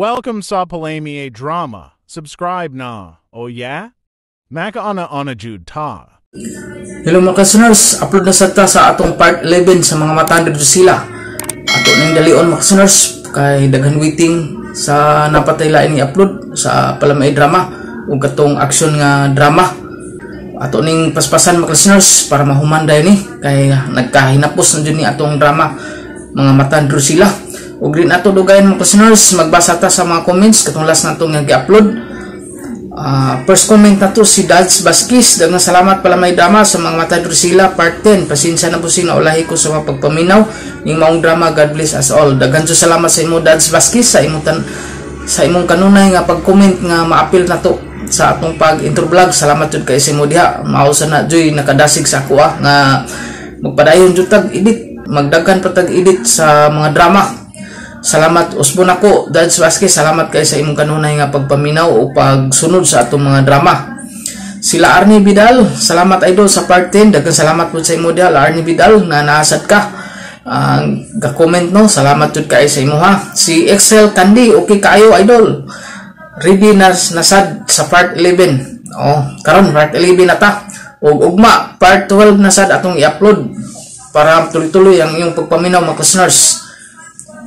Welcome sa Palami Drama. Subscribe na. Oh yeah? Maka ana jud ta. Hello mga listeners, upload na sa atong part 11 sa mga matanda dito sila. Ato ning dalion mga listeners kay daghan waiting sa napatay lain ni upload sa Palami Drama ug katong action nga drama. Ato ning paspasan mga listeners para mahumanday ni kay nagkahinapos na jud ni atong drama mga matanda dito sila. Ug rin ato dugayon mga listeners, magbasa ta sa mga comments katong last natong nga gi-upload. First comment na to si Dads Baskis. Daghang salamat pala may drama sa mga matadro sila part 10. Pasensya na po sina ulahi ko sa mga pagpaminaw ning maong drama. God bless us all. Daghang salamat sa imo Dads Baskis sa imong kanunay nga pag-comment nga maapil na to sa atong pag-intro vlog. Salamat jud kay sa imo diha. Mao sana joy nakadasig sa ako nga magpadayon jud tag edit, magdaghan pa tag edit sa mga drama. Salamat usbon ako Dads Vasquez, salamat kay sa imong kanunay nga pagpaminaw o pagsunod sa atong mga drama. Sila Arnie Vidal, salamat idol sa part 10. Daghang salamat po sa imo diha Arnie Vidal na naasad ka. Ga-comment no, salamat jud kay sa imo ha. Si Excel Candy, okay kaayo idol. Ready na nasad sa part 11. Karon part 11 na ta. Ug ugma part 12 nasad atong i-upload para tuloy-tuloy ang iyong pagpaminaw mga listeners.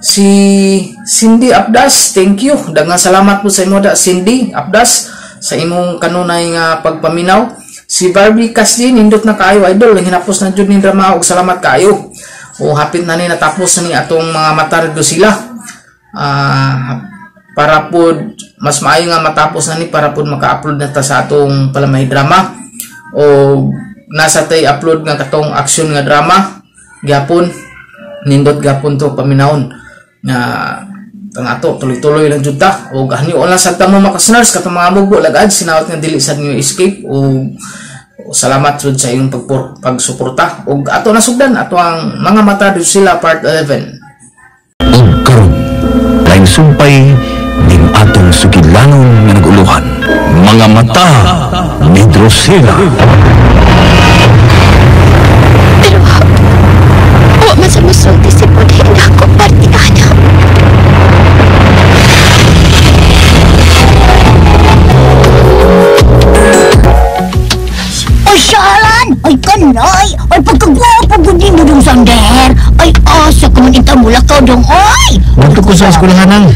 Si Cindy Abdas, thank you. Daghang salamat po sa imo da Cindy Abdas sa imong kanunay nga pagpaminaw. Si Barbie Casdi, nindot na kaayo idol, hinapos na jud ni drama ug salamat kaayo. Hapit na ni natapos na ni atong mga matardo sila. Para po mas maayo nga matapos na ni para po maka-upload na ta sa atong Palami Drama. O nasa tay upload nga katong action nga drama. Gyapon nindot gyapon to paminawon. Nga tang ato tuloy-tuloy lang jud ta o gahnyo lang sa tamo mga listeners katong mga mugbo lagad sinawat nga dili sad niyo escape o salamat jud sa imong pagsuporta ug ato nasugdan ato ang mga mata dito sila part 11. Ug karon lain sumpay ning atong sugidlanon nga naguluhan mga mata ni Drusilla. Pero wa man sa musulti si Pudhin ako partiana. Ay Shalan! Ay kanay! Ay pagkagwapo gudi mo dong sander! Ay asa ka man ita mula ka dong ay! Nandito ko sa eskulahan nang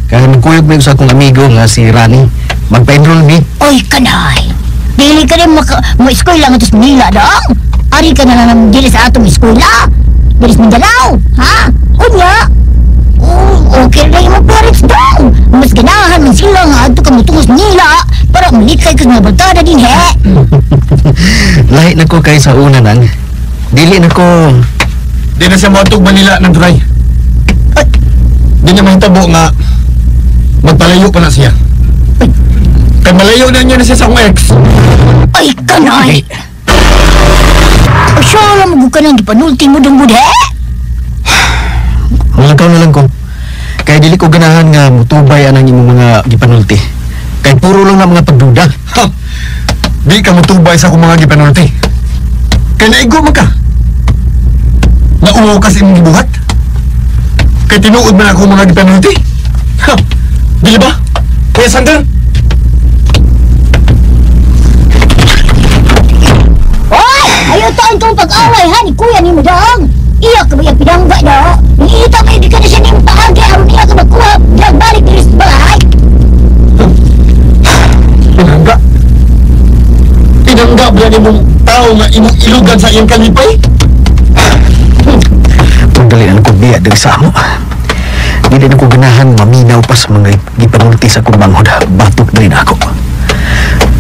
kaya magkuyog mo sa akong amigo nga si Rani magpa-enroll mi. Ay kanay! Dili ka rin ma-eskwela nga tos Manila dong! Ari ka na lang dili sa atong eskwela! Dili sa Mindanao! Ha? Unya! Okay na yung mga parents dong! Mas ganahan man sila nga ato ka mutungos nila para malikay ka nga barkada din he! Lahi na ko kay sa una nang dili na ko di na siya motog Manila ng dry. Di na mahitabo nga magpalayo pa na siya. Kay malayo na niya na siya sa akong ex. Ay kanay! Ay siya lang mag-uka nang gipanulti mo dong bude! Malangkaw na lang ko. Kaya dili ko ganahan nga mutubay anang imong mga gipanulti. Kay puro lang na mga pagduda. Ha! Di ka mutubay sa akong mga gipanulti. Kaya naigo man ka. Nauwo ka sa imong gibuhat. Kaya tinuod man ako mga gipanulti. Ha! Dili ba? Kaya Sander? Oy! Ayaw taon itong pag-away ha ni kuya ni mo dong! Iya ka ba yung pinangga na? Iita may di ka na siya niyong paagi aron iya ka magkuha nagbalik diri sa balay! Pinangga? Pinangga ba ni mong tao nga imong ilugan sa iyong kalipay? Pagdalian ko biya dari sa amo. Hindi na ko ganahan maminaw pa sa mga gipanulti sa akong banghod. Batok na rin ako.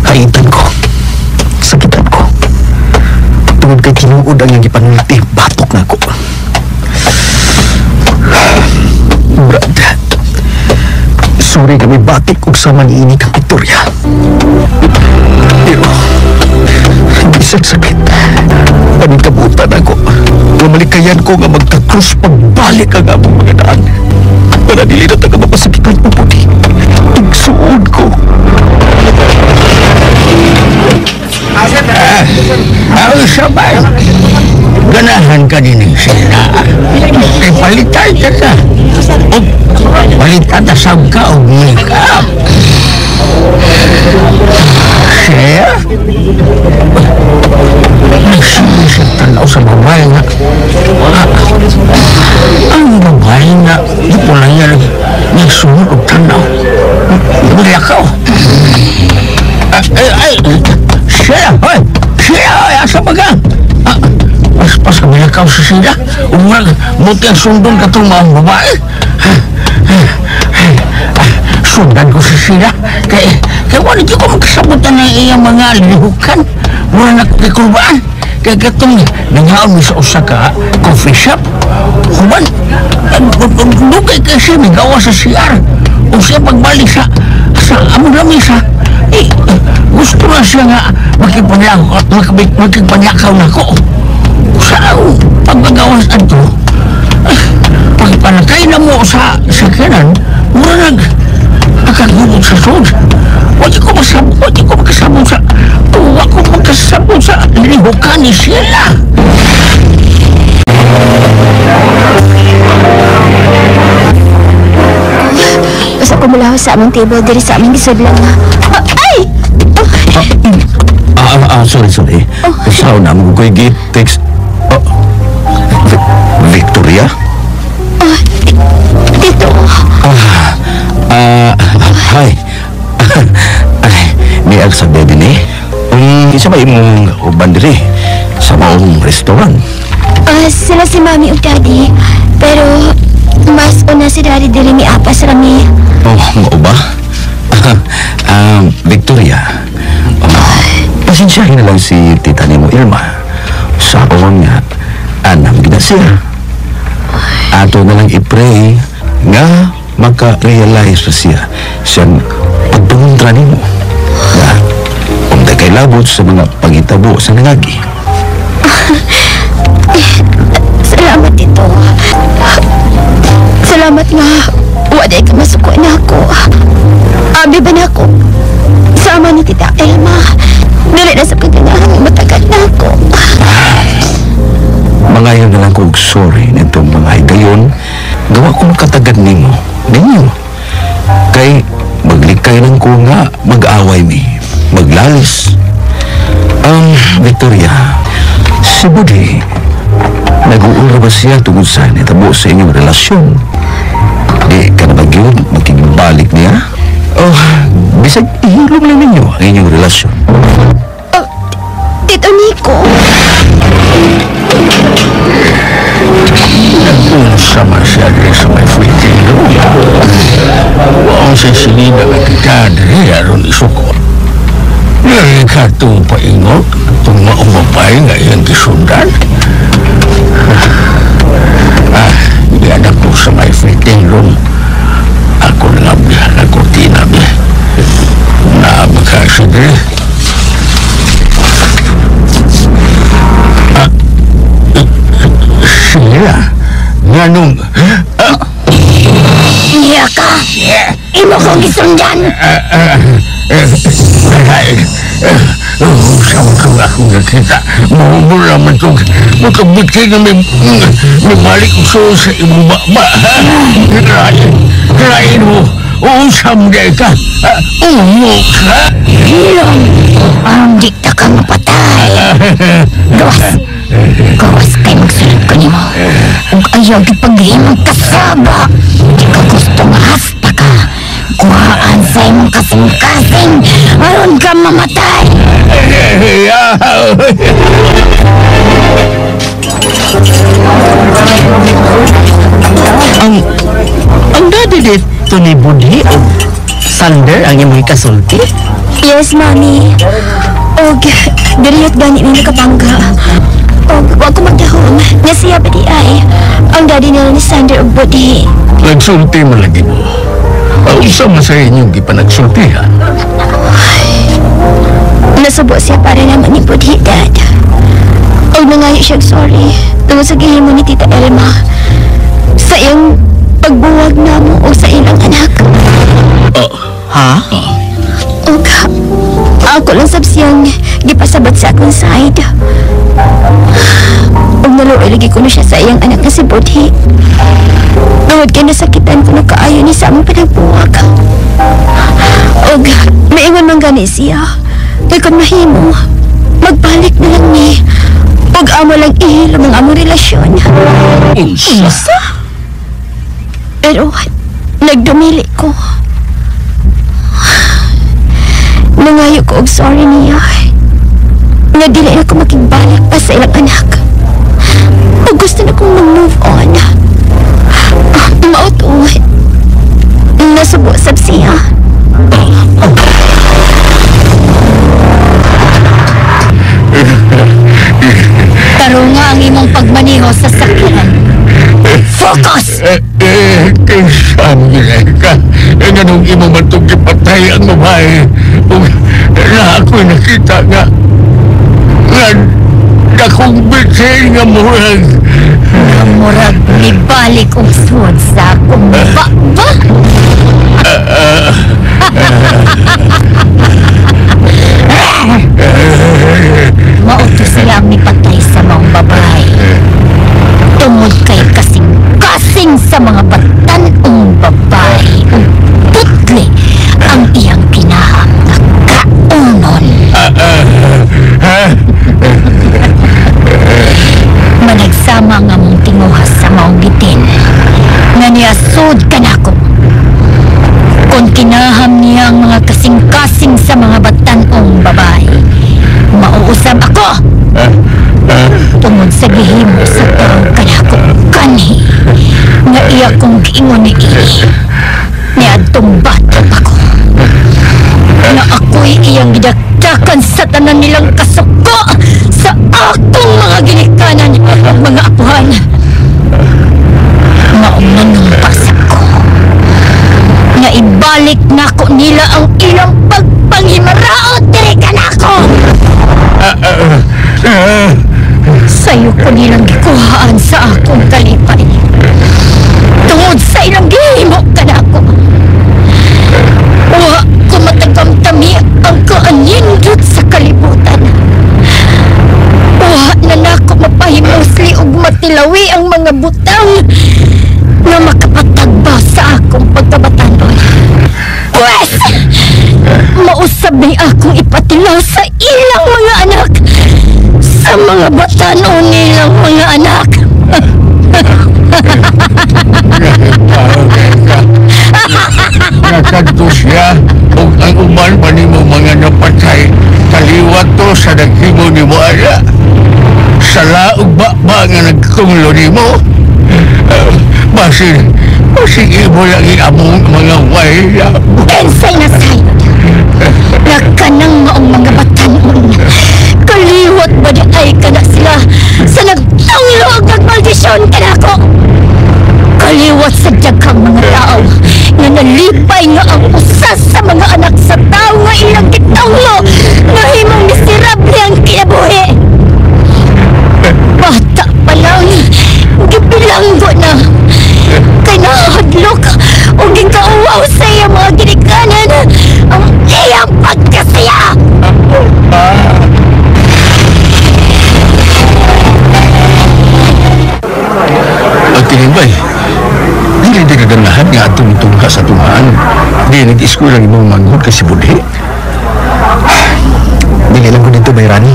Haitan ko. Sakitan ko. Tungod kay tinuod ang yung gipanulti, batok na ako. Brad, sorry kami batik kung sa maniini kang Victoria. Pero, isang sakit. Panikabutan ako. Pumalikayan ko nga magka-cross pagbalik ang among mga daan. Para dili na taga mapasakitan po po di. Igsuod ko. Ako sabay. Ganahan ka din sila. Palitan ka na. Balik atasab ka o makeup. Siya? Nagsinisip tanaw sa babae nga. Ang babae nga, di po lang yan nagsunod o tanaw. Wala ka o. Siya! Hoy! Siya! Asa ba ka? Pas kami nakaw sa sila. Umag, muti ang sundon ka itong mga babae. Sundan ko sa sila. Kaya wala di ko magkasabutan ng iyang mga lihukan. Wala na kikurbaan. Kaya katong nangyaan mo sa usa ka coffee shop. Human, dugay kasi may gawa sa CR. O siya pagbalik sa among lamisa. Gusto na siya nga makipanyakaw na ko. Saan pagmagawas ato? Pagpanakay na mo sa kanan, mura nakagulog sa sod. Wala ko makasabot sa lihukan ni Sheila. Basta ko mula sa aming table diri sa aming gisudlan nga. Ay! Sorry. Usaw na mo ko'y text. Victoria? Dito. Hi. Ni sa baby ni. Isa ba imong uban diri sa maong restaurant? Sila si Mami ug Daddy. Pero mas una si Daddy diri ni Apas Rami. Mao ba? Victoria. Pasensyahin na lang si tita ni mo Irma. Sa akong nga anam gina siya. Ato na lang i-pray nga maka-realize pa siya siyang pagtunguntra ni mo na umda kay labot sa mga pangitabo sa nangagi. Salamat dito. Salamat nga waday ka masuko na ako. Abi ba na ako? Sama ni Tita Elma. Dili na sa pagkanahan matagal na ako. Mangayon na lang kong sorry nitong mga higayon. Gawa kong katagad ninyo. Kay maglikay lang ko nga mag-away mi. Maglalis. Victoria, si Budi, nag-uura ba siya tungkol sa nitabo sa inyong relasyon? Di ka na mag-yun, magkibalik niya? Bisag ihilom lang ninyo ang inyong relasyon. Tito Nico. Nag-unsa man siya rin sa may fitting room. Huwag siya sinina na kita rin aron isuko. Nari ka itong paingot, itong maumabay nga iyang kisundan. Yan ako sa may fitting room. Ako na nga kortina niya. Naabagkasid rin. Sila, nga nung... Iya ka! Imo kong gisundan! Saan kang akong nakita? Mahumula man itong magkabitay na may balik ko sa imo ba? Kirain mo! Usam day ka! Umok ka! Hilong! Ang dikta ka mapatay! Gawas kay magsulit ko ni mo. Kung ayaw ipag-himang kasaba, di ka gustong hasta ka. Kuhaan sa imong kasing-kasing, aron ka mamatay. Ang dadi dito ni Budi o Sander ang imong ikasulti? Yes, Mami. Og, diriyot gani ni nakapangga. Og, wag ko magdahom. Nasiya ba di ay? Ang daddy nila ni Sander og Budi. Nagsulti mo lagi mo. Usa mo sa inyong ipanagsultihan. Nasubo siya para naman ni Budi, Dad. Og nangayo siya sorry. Tungod sa gihimo ni Tita Elma. Sa iyang pagbuwag na mo o sa ilang anak. Ha? Og, ako lang sab siyang gipasabat sa akong side. Og naluoy lagi ko na siya sa iyang anak na si Budi. Tungod kay nasakitan ko na kaayo ni sa among pinagbuwag. Og maingon man gani siya. Kay kung mahimo, magbalik na lang ni. Og amo lang ihil ang among relasyon. Unsa? Pero nagdumili ko. Nangayo ko og sorry niya. Nga dili na ko makigbalik pa sa ilang anak. O gusto na kong mag-move on. Mautuwid. Nasubo sab siya. Taro nga ang imong pagmaniho sa sakyan. Focus! Kinsan ka? Ganong imo man itong ipatay ang babae. Na ako'y nakita nga akong bitsin nga murag. Nga murag nibalik ang suod sa akong baba. Mauto siya ang nipatay sa mga babae. Tungod kay kasing-kasing sa mga batanong babae. Putli ang iyang kinahang na kaunon. Managsama nga mong tinguhas sa maong bitin. Nga niasod ka na ko. Kung kinaham niya ang mga kasing-kasing sa mga batanong babae, mauusab ako! Tungod sa gihimo sa taong kanako kanhi nga iya kong giingon ni Ili niadtong bata ako na ako'y iyang gidakdakan sa tanan nilang kasuko sa akong mga ginikanan at mga apuhan. Maunanumpas ako na ibalik nako nila ang ilang pagpanghimaraot diri kanako. Sa'yo ko nilang gikuhaan sa akong kalipay. Tungod sa ilang gihimo ka na ako. Wa ko matagamtami ang kaanindot sa kalibutan. Wa na nako mapahimosli ug matilawi ang mga butang na makapatagba sa akong pagkabatanon. Pwes! Mausab ni akong ipatilaw sa ilang mga anak. Sa mga batanon nilang mga anak. Nakadto siya o ang uman pa ni mo mga napatay kaliwat to sa naghimo ni mo ala. Salaog ba nga nagkunglo ni mo? Basig imo lang among mga waya. Kensay na sayod. Nakanang maong mga batanon. Kaliwat ba di ay ka na sila sa nagtanglo ang nagmaldisyon ka na ako? Kaliwat sa daghang mga tao na nalipay nga ang usas sa mga anak sa tao nga ilang kitanglo na himong miserable ang kinabuhi. Bata pa lang, gibilanggo na. Kay nahadlok o gingkauwaw sa iya mga ginikanan ang iyang pagkasaya. Ang tinimbay, dili di kaganahan nga atong tungha sa tumaan. Di nag-iskola ng ibang manghod kasi budhi. Dili lang ko dito, Bayrani.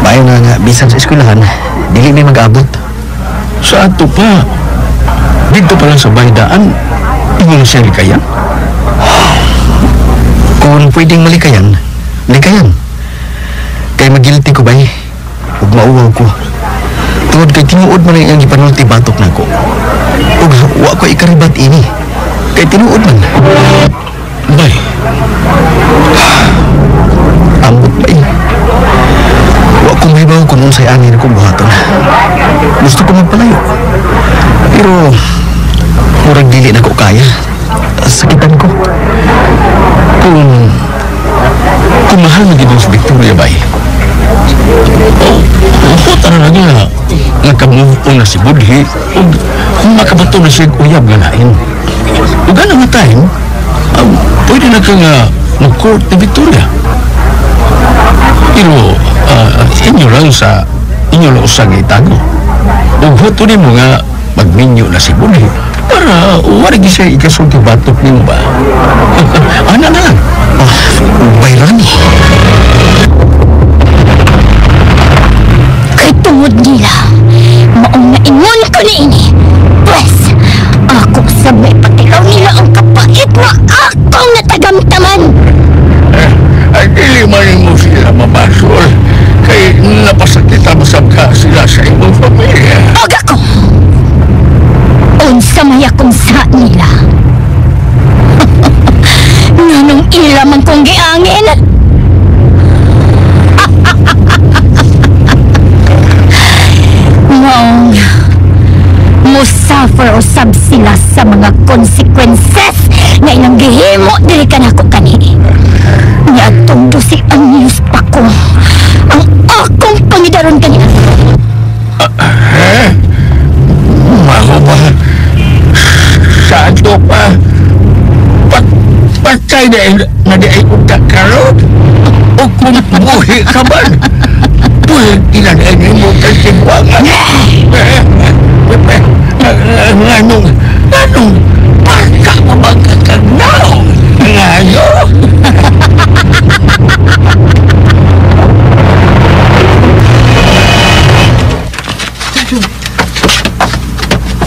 Bayo nga bisan sa eskwelahan, dili may mag-abot. Sa ato pa, dito pa lang sa baydaan, imo na siya likayan. Kung pwedeng malikayan, likayan. Kay magilty ko bay, ug mauwaw ko. Tungod kay tinuod man ang ipanulti batok nako. Ug wa ko ikaribat ini. Kay tinuod man. Bay, Ambot bay. Wa ko mahibaw kung unsay angin ko buhaton. Gusto ko magpalayo. Pero murag dili na ko kaya. Sakitan ko. kung mahal na gid sa Victoria bay. Upot ano lagi nga nagka-move on na si Budhi ug makabato na siya uyab nga lain. Ug ano nga time, pwede na ka nga mag-court ni Victoria. Pero inyo lang sa inyo lang usag itago. Ug huto nimo nga magminyo na si Budhi Para wala siya ikasulti batok niyo ba? Ano na lang? Bayrani. Kay tungod nila, maong naingon ko ni ini. Pwes, ako sabay patilaw nila ang kapait na akong natagamtaman. Ay, dili man mo sila mabasol. Kay napasakita masabka sila sa imong pamilya. Og ako, unsa may akong sa nila. Nanong ila man kong giangin. Maong musafir usab sila sa mga consequences na ilang gihimo dili ka nako kani. Niadtong si ang news pa ko ang akong pangidaron kanina. Maho ba? Sa ato pa? Patay na di ay utak karot? O kung buhi ka ba? Pwede na di mo kasigwangan. Anong baka mo magkakagnaw? Ngayo?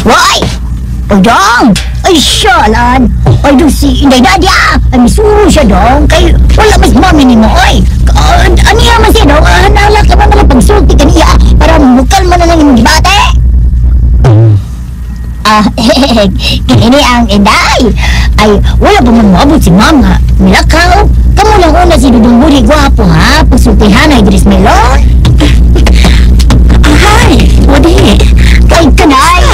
Why? Dong! Ay, syalan! Ay, doon si Inday Nadia! Ay, misuro siya, Dong! Kay wala mas mami ni mo, oy! Ano yaman siya, Dong? Hanala ka ba naman pagsulti ka niya para bukal man na lang yung bate? Kini ang Inday! Ay, wala pa man maabot si Mama. Milakaw! Kamu lang una si Dudong Buri Gwapo, ha? Pagsultihan ay Dres Melon! Ay, wadi! Kay kanay!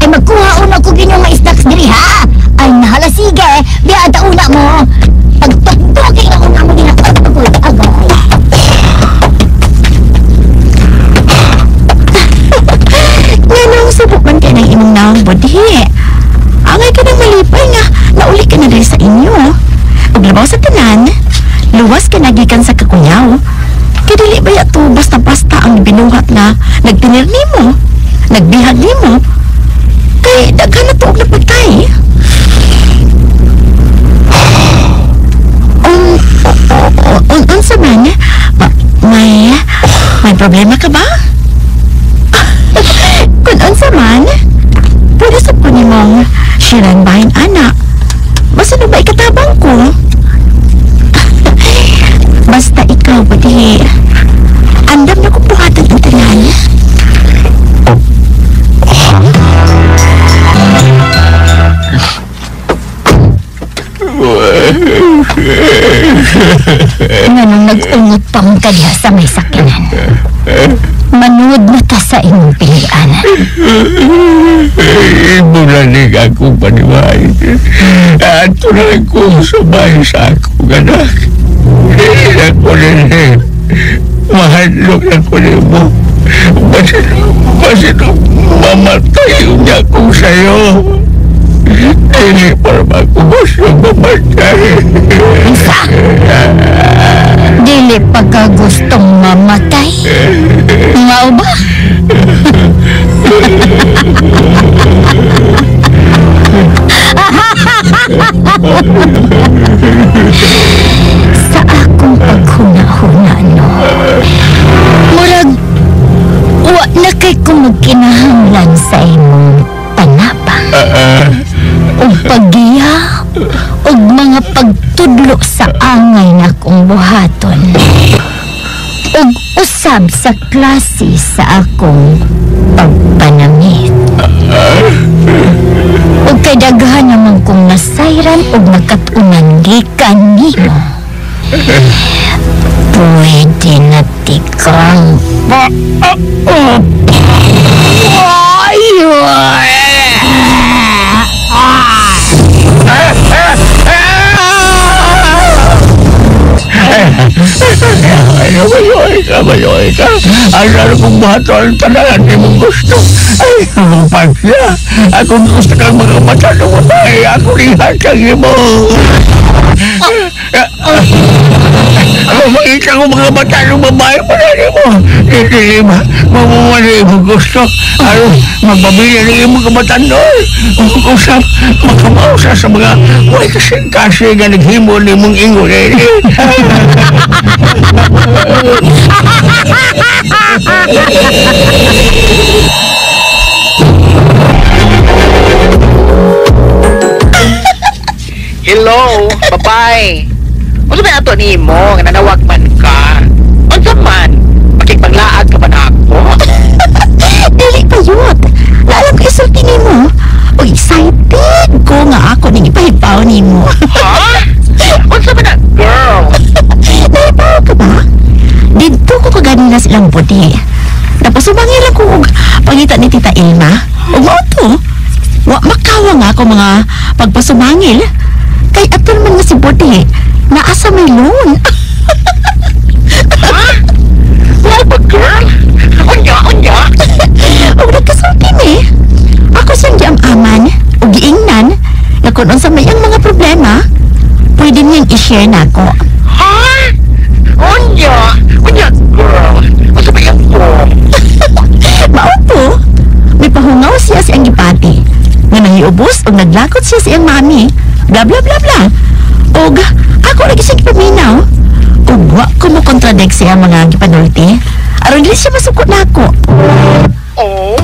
Ay magkuha una ko ginyong mga snacks diri ha! Ay nahala sige! Biya ata una mo! Pagtuktukin na una mo din ang pagpagulagay! Ganang subok man kayo ng imong naong bodi! Angay ka nang malipay nga nauli ka na dahil sa inyo! Paglabaw sa tanan, luwas ka nagikan sa kakunyaw! Kadili ba yato basta-basta ang binuhat na nagtinir nimo? Nagbihag nimo? Kay daghan na tuog na pagtay. Unsa man? May problema ka ba? Kung unsa man, pwede sa po ni mong shiran bahin anak. Basta na ba ikatabang ko? Basta ikaw, pwede. Andam na kong buhatan ang tanan. Nganong nag-ungot pa mong kadiha sa may sakinan. Manood na ta sa inyong pilihan. Ibulanig ako paniway. Ato na ko sabay sa ako ganak. Hindi ako rin. Mahadlok ako rin mo. Basit mamatay niya ko sa'yo. Hindi para gusto mamatay. Isa? Dili pa ka gustong mamatay? Ngao ba? Sa akong paghuna-huna, no? Murag, wa na kay kung magkinahanglan sa imong panabang. O paggiya, o mga pagtudlo sa angay na kong buhaton. O usab sa klase sa akong pagpanamit. O kay daghan naman kong nasayran o nakatunan gikan nimo. Pwede na tikang Mayoy ka. Ang lalo kong buhaton talaga di mong gusto. Ay, lumapag siya. Ako gusto kang mga mata na matay. Ako rin hatang mo. Ako makita ko mga bata ng babae mo na rin mo. Hindi ba? Mamumali mo gusto. Ano, magpabili rin mo kabatan doon. Usap, makamausa sa mga way kasing-kasi nga naghimo ni mong ingo rin. Hello, babae. Ano ba ato ni mo nga nanawag man ka? Unsa man? Makipaglaag ka ba na ako? Dili pa yun. Laalam ko isulti ni mo. O excited ko nga ako ning ipahipaw ni mo. Ha? Unsa man na, girl? Nahipaw ka ba? Dito ko kaganina silang budi. Tapos umangil ako og pangita ni Tita Ilma. O mo to. Wa makawa nga ako mga pagpasumangil. Kay aton man nga si Budi. Naasa may loan. Ha? Wala ba, girl? Unya? O nagkasulti ni. Ako siyang giam-aman o giingnan na kung sa may ang mga problema, pwede niyang i-share na ako. Ha? Unya, girl. Unsa ba yan po? Mauto, may pahungaw siya siyang gipati. Nga nahiubos o naglakot siya siyang mami. Bla bla bla bla. Og ako lagi siyang gipaminaw. Og wa ko mo contradict siya mga gipanulti. Aron dili siya masukot na ako. Oh?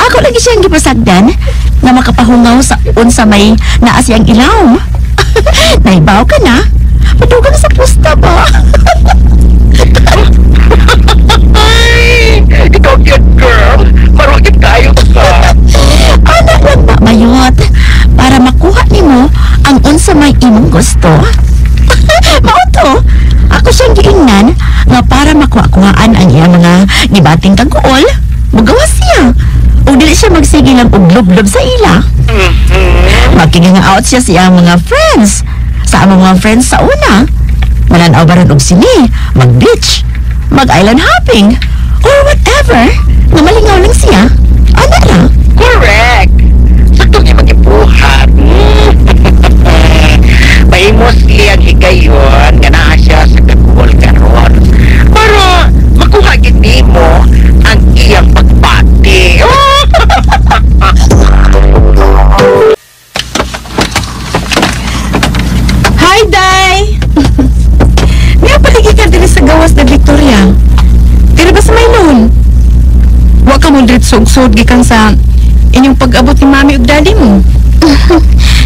Ako lagi siyang gipasagdan na makapahungaw sa unsa may naa siyang ilaw. Naibaw ka na? Padugang sa pusta ba? Ay, ikaw yun, girl. Marugit tayo ka. Anak lang ba mayot? Para makuha nimo ang unsa may imong gusto. Mao to, ako siyang giingnan nga para makuha-kuhaan ang iyang mga gibating kagkuol. Magawa siya. O dili siya magsige lang og lublob sa ila. Makigang-out siya sa iyang mga friends. Sa among mga friends sa una. Mananaw baran og sini, mag-beach, mag-island hopping, or whatever. Nga malingaw lang siya. Ano lang? Correct. Sakto niya mag-ibuhat. Mahimos iyang higayon nga naa siya sa kagul karon. Para makuha gini mo ang iyang pagpati. Hi, Day! Nga palagi ka din sa gawas na Victoria. Pero ba sa may loan? Wa ka mo dritsog-sod gikan sa inyong pag-abot ni mami ug daddy mo.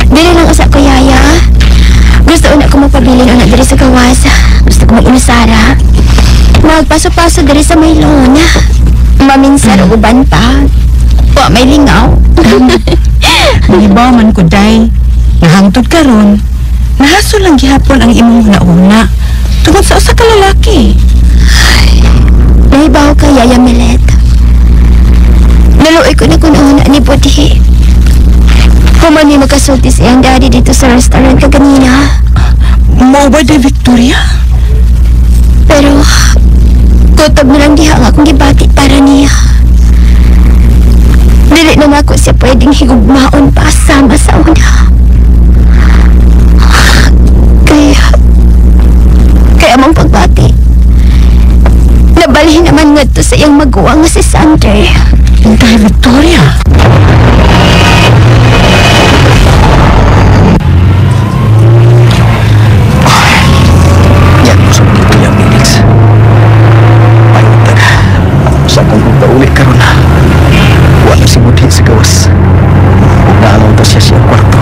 Dili lang usa ko yaya. Gusto una ko magpabilin una diri sa gawas. Gusto ko mag-inusara. Magpaso-paso diri sa may loan. Maminsan og uban pa. Wa may lingaw. Nahibaw man ko, Day. Nahangtod ka ron. Nahaso lang gihapon ang imong nauna. Tungod sa usa ka lalaki. Nahibaw ka yaya Milet. Naluoy ko na kununa ni Budi. Human may magkasulti sa iyang daddy dito sa restaurant kaganina. Mao ba, Day Victoria? Pero, kutob na lang diha nga akong gibati para niya. Dili na nga ako siya pwedeng higugmaon pa sama sa una. Kaya mong pagbati. Nabalhin naman nga to sa iyang maguwa nga si Sander. Day Victoria? Yan mo sa mga kaya minutes. Payutan. Sa kong pagpaulit ka ron. Wala si Budi sa gawas. Huwag naalaw ta siya siya kwarto.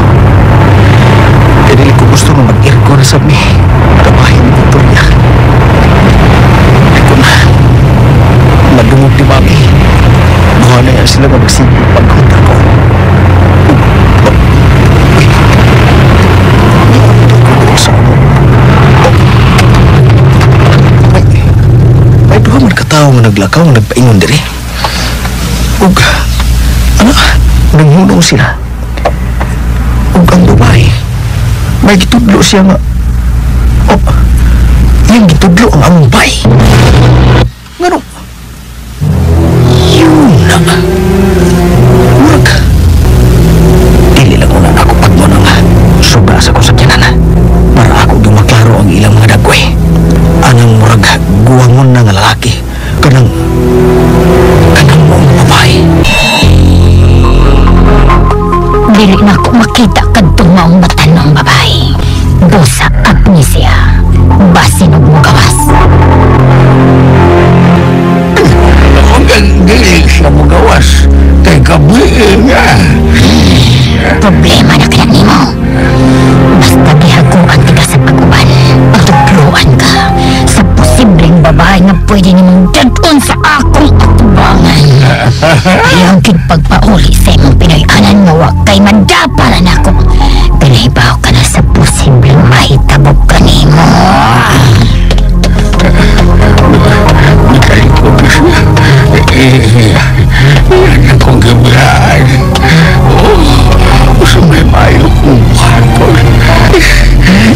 E dili ko gusto nga mag-irko na sa mi. Trabahin ni Victoria. Eko na. Madungog ni Mami. Buha na yan sila nga magsige pagkunta ko. Uy. Hindi ko dito sa ano. May duha man katao nga naglakaw nga nagpaingon diri. Ug ano? Nanghunong sila. Ug ang babae may gitudlo siya nga yung gitudlo ang ambay. Ngano? Yun na. Murag dili lang una ako pagmo nga sobra sa kusakyanan para ako dumaklaro ang ilang mga dagway. Ang Dili na ako makita kadtong maong matanong babae. Dosa amnesia. Basin og mugawas. Dili siya magawas. Kay kabuhi nga. Problema na kaya nimo. Basta gihaguan ka sa pag-uban. Tutuluan ka sa posibleng babae nga pwede nimong dadon sa akong atubangan. Iyang pagpauli sa imong pinayanan nga wa kay madapalan ako. Pinahibaw ka na sa posibleng mahitabog ka nimo. Nakalikot na siya. Yan akong gabihan. Sa may mayo kong buhaton.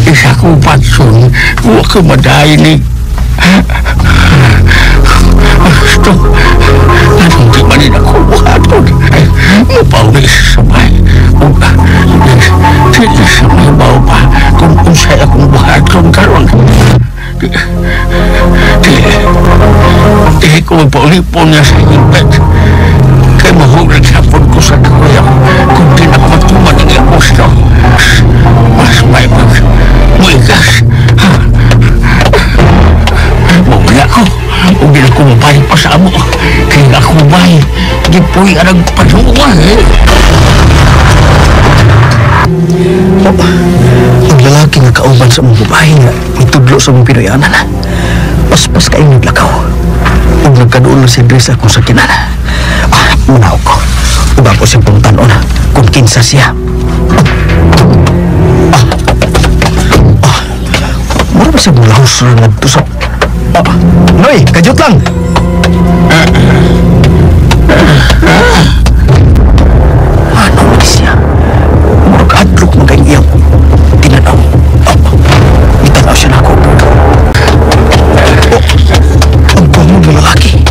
Isa kong patson. Huwag ka madahinig. Gusto. Anong di manin akong buhaton? Mapawin sa may. Sila sa may baw pa kung unsay akong buhaton karon. Di ko magpaulipon niya sa hingpet. Kaya mahulad hapon ko sa kakuya kung di na matuman ang iyong gusto. Mas may mag-muigas. Mawala ko. Huwag din ako mabalik pa sa amo. Kaya ako bay. Di po'y arang patungan. Ang lalaki nga kauban sa mong babae nga itudlo sa mong pinayanan. Paspas kayo naglakaw. Huwag nagkadoon na si Dres akong sakinan. Manaw ko. Huwag ako siyang pangtanon kung kinsa siya. Mura ba siya mula husra nga tusok? Noy, kajut lang! Ano ba siya? Mura ka-adlok magkanyang tinanaw. Itanaw siya na ako. Ang gawang ng lalaki.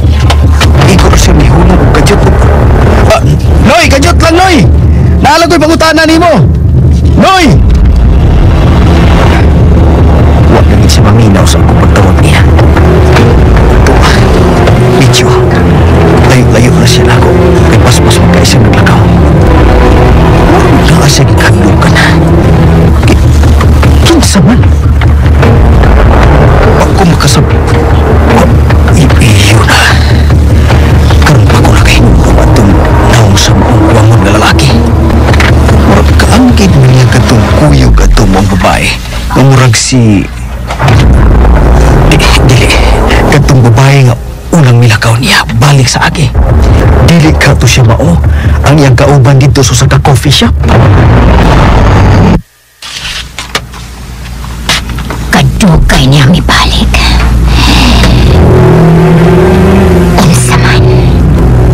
Igor siya may hulong o kajut. Noy, kajut lang, Noy! Naalagoy pangutanan ni mo! Noy! Huwag na rin siya maminaw sa akong pagtawag niya. Ito, medyo layo-layo na siya na ako. May paspas magkaisa naglakaw. Wala siya gikandong ka na. Kinsa man. Ako makasabi. Iyo na. Karoon pa ko na kayo at itong naong sa maong wangon na lalaki. Murag kaanggid mo niya katong kuyog at itong mga babae. Murag si... Dili. Katong babae nga unang milakaw niya balik sa aki. Dili ka to siya mao ang iyang kauban dito sa ka-coffee shop. Kadugay niya mibalik. Unsa man,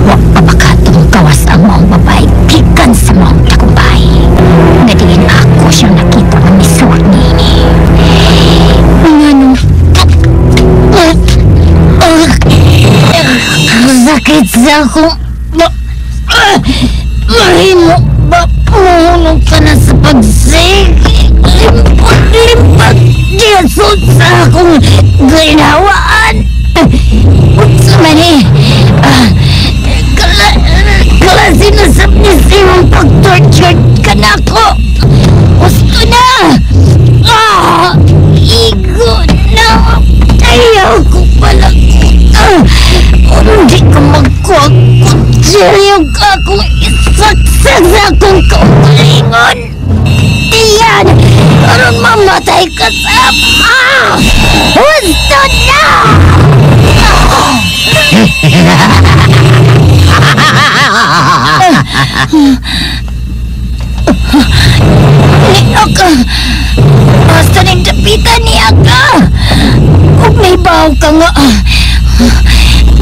wa pa makatong gawas ang maong babae gikan sa maong tagumpay. Nga diin ako siyang nakita ng misur niini. Ngano? Sakit sa akong... Mahimo ba mahulog ka na sa pagsig? Limpat Jesut sa akong ginawaan. Unsa man klase na sa pisimong pag-torture ka na ko. Gusto na. Igo na. Ayaw ko pala hindi ko magkuha-kutsilyo ka kung isaksak sa akong kaugalingon. Iyan, karon mamatay ka sa gusto na! Niya ka! Basta ning dapitan niya ka! Kung may bahaw ka nga,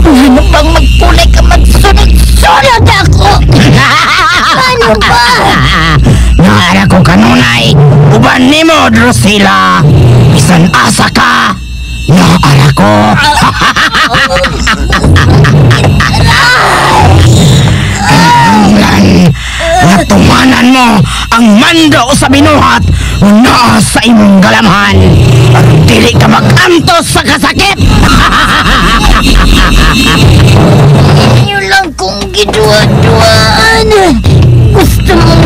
ano bang magpulay ka magsunod-sunod ako? Ano ba? Naara ko kanunay. Uban ni mo, Drusilla. Bisan asa ka. Naara ko. Natumanan mo ang mando sa binuhat na sa imong galamhan. At dili ka mag-antos sa kasakit. Inyo lang kong gidua-duaan. Gusto mong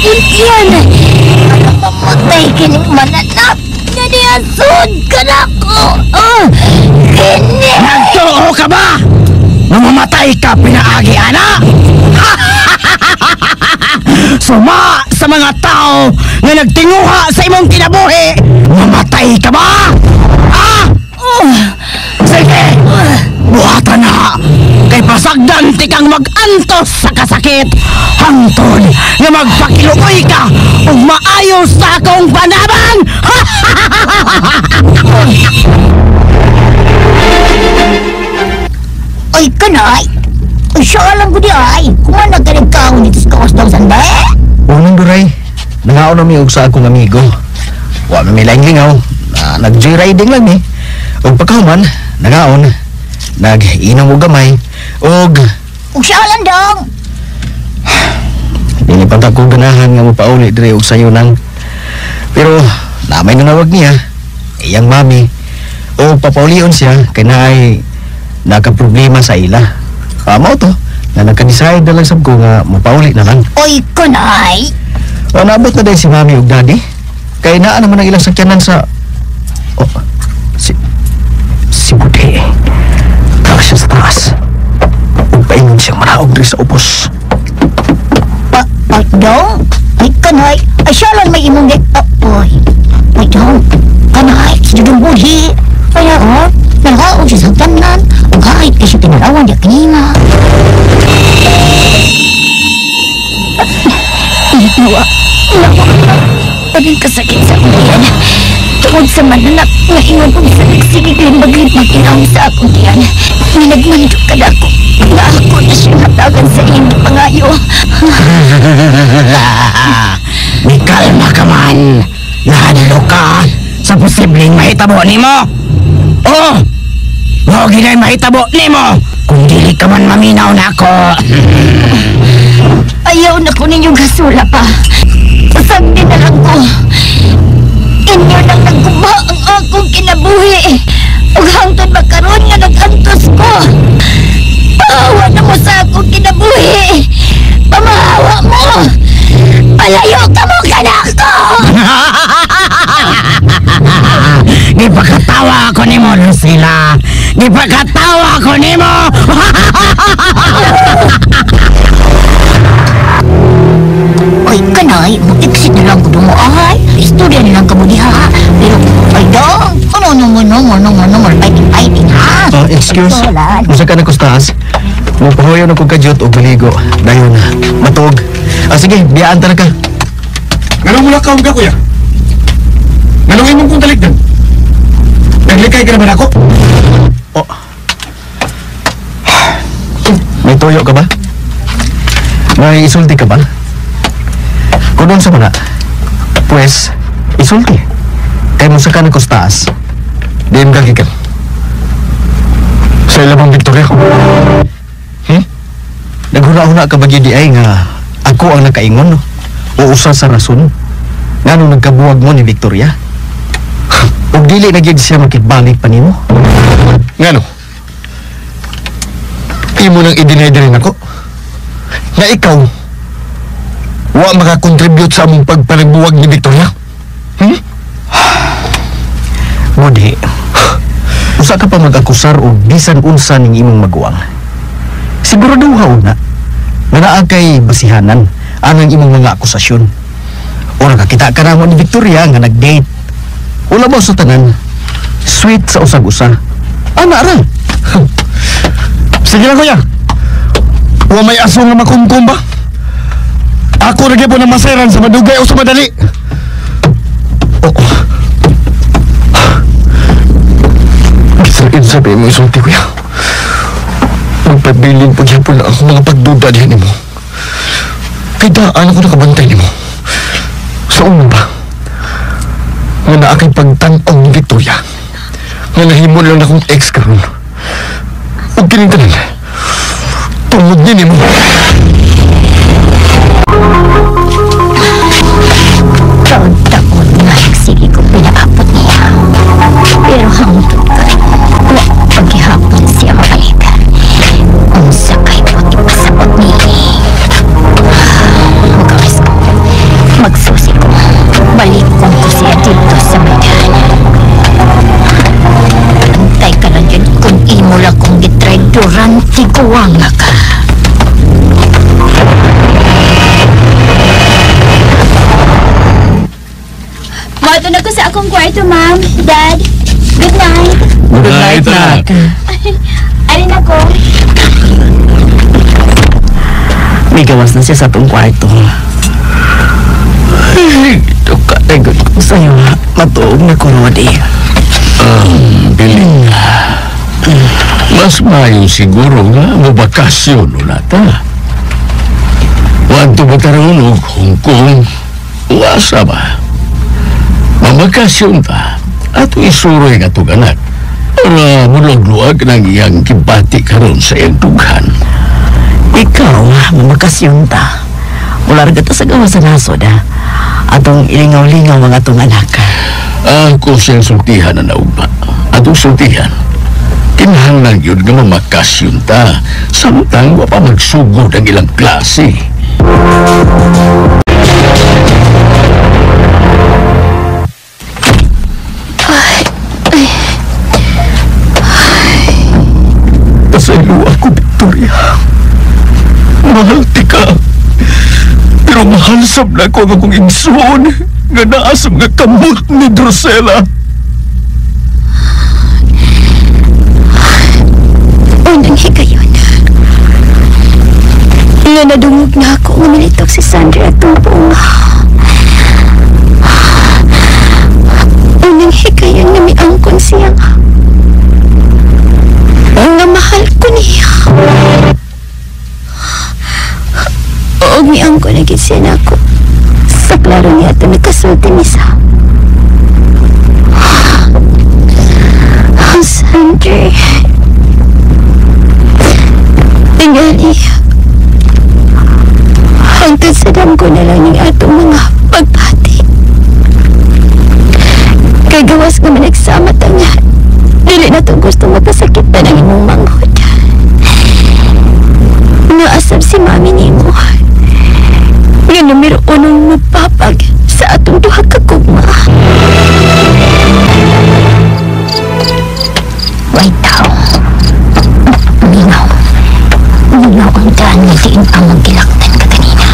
Untiyan. Para mamatay kining mananap. Nga niasod ka na ko. Kini. Nagtuo ka ba? Mamamatay ka pinaagi, ana? Suma sa mga tao nga nagtinguha sa imong kinabuhi. Mamatay ka ba? Sige! Buhatan na! Kay pasagdan ti kang mag-antos sa kasakit. Hangtod nga magpakiluoy ka ug maayos sa akong panabang! Ay, kanay. Ay, siya alam ko di ay. Kung ano nagkaligkaon dito sa kawas daw sanda eh. Unang duray, nangaon na mi og sa akong amigo. Wa mi lingaw, nag-joyriding lang ni. Og pagkahuman, nangaon, nag-inom og gamay, og Kung siya alam dong. dili pa ta ko ganahan nga mopauli dire og sayo nang. Pero namay nanawag niya, iyang mami, o papaulion siya kay naay nakaproblema sa ila. Mao to, na nagka-decide na lang sab ko nga mopauli na lang. Oy, kanay. O naabot na dahil si mami ug daddy. Kay naa naman ang ilang sakyanan sa... Oh, si Budi. Tara siya sa taas. Ug paingon siyang manaog diri sa ubos. Ay, dong. Ay, kanay. Ay, siya lang may imong get. Oy. Ay, dong. Kanay, si Dudong Budi. Kaya, nalaog siya sa tanan. O kahit kasi pinarawan niya kanina. Nawa. Paging kasakit sa akong tiyan. Tungod sa mananap nga ingon kong sa nagsigig limbaglit mag-inawang sa akong tiyan. Minagmandok ka na ako. Nga ako na siya natagan sa iyong pangayo. May kalma ka man. Nahadalo ka sa posibleng mahitabo ni mo. Oh! Huwag gina'y mahitabo ni mo kung dili ka man maminaw na ako. Ayaw na ko ninyong gasula pa. Pasagdi na lang ko. Inyo nang nagkuba ang akong kinabuhi. Ug hangtod makaroon nga nag-antos ko. Paawa na mo sa akong kinabuhi. Pamahawa mo. Palayo ka mo kanako. Di pagkatawa ako ni mo, Lucila. Di pagkatawa ako ni mo. Ay, kanay, mag-exit na lang ko doon mo, ay. Istorya na lang ka mo diha. Pero, ay, dong, ano, fighting, ha? Excuse? Wala. Usa ka na kustas? Mupahoyo na kong kadyot o baligo. Dayon na. Matog. Sige, biyaan ta na ka. Ganun mula ka ka, kuya? Ganun imong kong talikdan? Naglikay ka naman ako? Oh. May toyo ka ba? May isulti ka ba? Kung doon sa mana, pues, isulti. Kaya mo sa ka na kustas, di mo kagikan. Sa ilamang Victoria ko. Naghuna-huna ka ba di ay nga ako ang nakaingon o usa sa rason nga nung nagkabuwag mo ni Victoria? O dili na gyud siya makibalik pa nimo? Ngano? Imo nang i-deny rin ako? Na ikaw, wa makakontribute sa among pagpanagbuwag ni Victoria? Mudi, usa ka pa mag-akusar o bisan unsa ning imong maguwang. Siguro daw hauna nga naa kay basihanan anang imong mga akusasyon. O nakakita ka na mo ni Victoria nga nag-date. Wala ba sa tanan? Sweet sa usag-usa. Ana ra. Sige lang, kuya. Wa may aso nga makumkum ba? Ako lagi po na maseran sa madugay o sa madali. Gisar-gisar mo isulti, kuya. Magpabilin po po na ako mga pagduda din mo. Kaya daan ako nakabantay ni mo. Sa una ba? Nga na akay pagtanaw ni Victoria. Nga nahimo lang akong ex karon. Huwag kinintanan. Tungod din mo. Taon-taon nga sige ko pinaabot niya. Pero hangtod ka, wa paghihapon siya mabalikan. Ang sakay ko ipasabot niya. Magawas ko. Balikon ko siya dito sa bayan. Antay ka lang yun kung imo lang kong gitry durante kuwanga ka. Mato na ko sa akong kwarto, ma'am. Dad, good night. Good night, Nak. Alin ako? May gawas na siya sa atong kwarto. Ito ka, tagot ko sa'yo. Matuog na ko, Rodi. Biling. Mas mayo siguro nga mabakasyon na ta. Wanto ba taron og Hong Kong? Wasa ba? Mamakasyon ta at isuroy nga itong anak para mulog-luag ng iyang kibati karon sa iyang dughan. Ikaw, mamakasyon ta. Mula rin ta sa gawas sa nasod, ha? Atong ilingaw-lingaw mga atong anak. Ako siyang sultihan na naugba. Atong sultihan. Kinahanglan yun nga mamakasyon ta. Samtang wa pa magsugod ang ilang klase. Pasaylo ako, Victoria. Mahal ti ka. Pero mahal sab na ko ang akong igsoon nga naasam nga kamot ni Drusela. Unang higayon. Nga nadungog na ako nga militok si Sandra at tubong. Unang higayon nga miangkon siya. Nga mahal ko niya. Og miangkon na gid siya na ako. Sa klaro niya ito nagkasulti misa. Sandra. Tingali. Hangtod sa damgo na lang ng atong mga pagpati. Kagawas ka man nagsama tanga. Dili na itong gusto mapasakit pa ng imong manghod. Naasab si mami ni mo. Nga numero unong magpapag sa atong duha ka kugma. Wait daw. Minaw. Minaw ang daan na diin ang magilaktan ka kanina.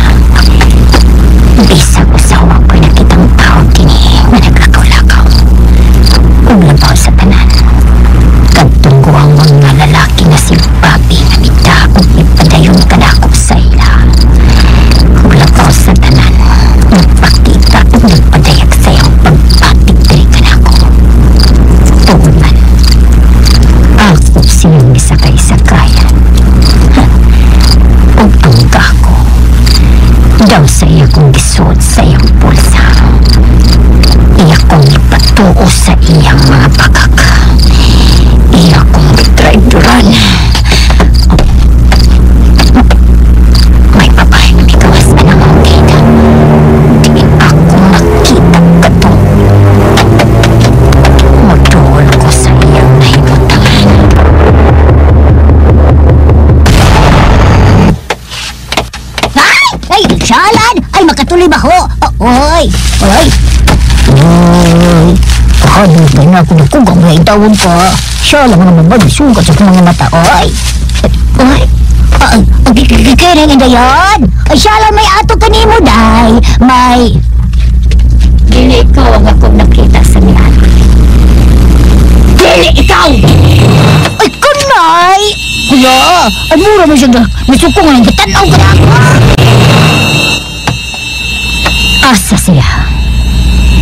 Bisag usawa ko nakitang tao kini na naglakaw-lakaw. Uglabaw sa tanan. Kadtunggo ang mga lalaki na si Bobby na midakog ipadayon kadakop sa ila. Uglabaw sa tanan. Nagpakita at nagpadayag sa iyong pagpatik diri ka na ako. Tungod man. Ako siyang isakay-sakayan. Og ang gako. Daw sa iya kong gisod sa iyang pulsa. Iya kong ipatuo sa iyang mga bagak. Iya kong drive-duran. May babae na may gawas na namangkin. Di ako makita ka to. Magduol ko sa iyang nahimutangan. Ay, Shalan! Ay, makatuloy ba ho? Oy! Oy! Oy! Kahalitan na ako nagkugang na itawag ko. Shalan nga naman magsugat sa mga mata. Oy! Oy! Kaya nga yan! Ay, Shalan, may ato ka ni mo, day! May... Dili ikaw ang akong nakita sa niyan. Dili ikaw! Ay, kunay! Kuya, ang mura mo siya nasukong nga ng katanaw ka na ako. Asa siya?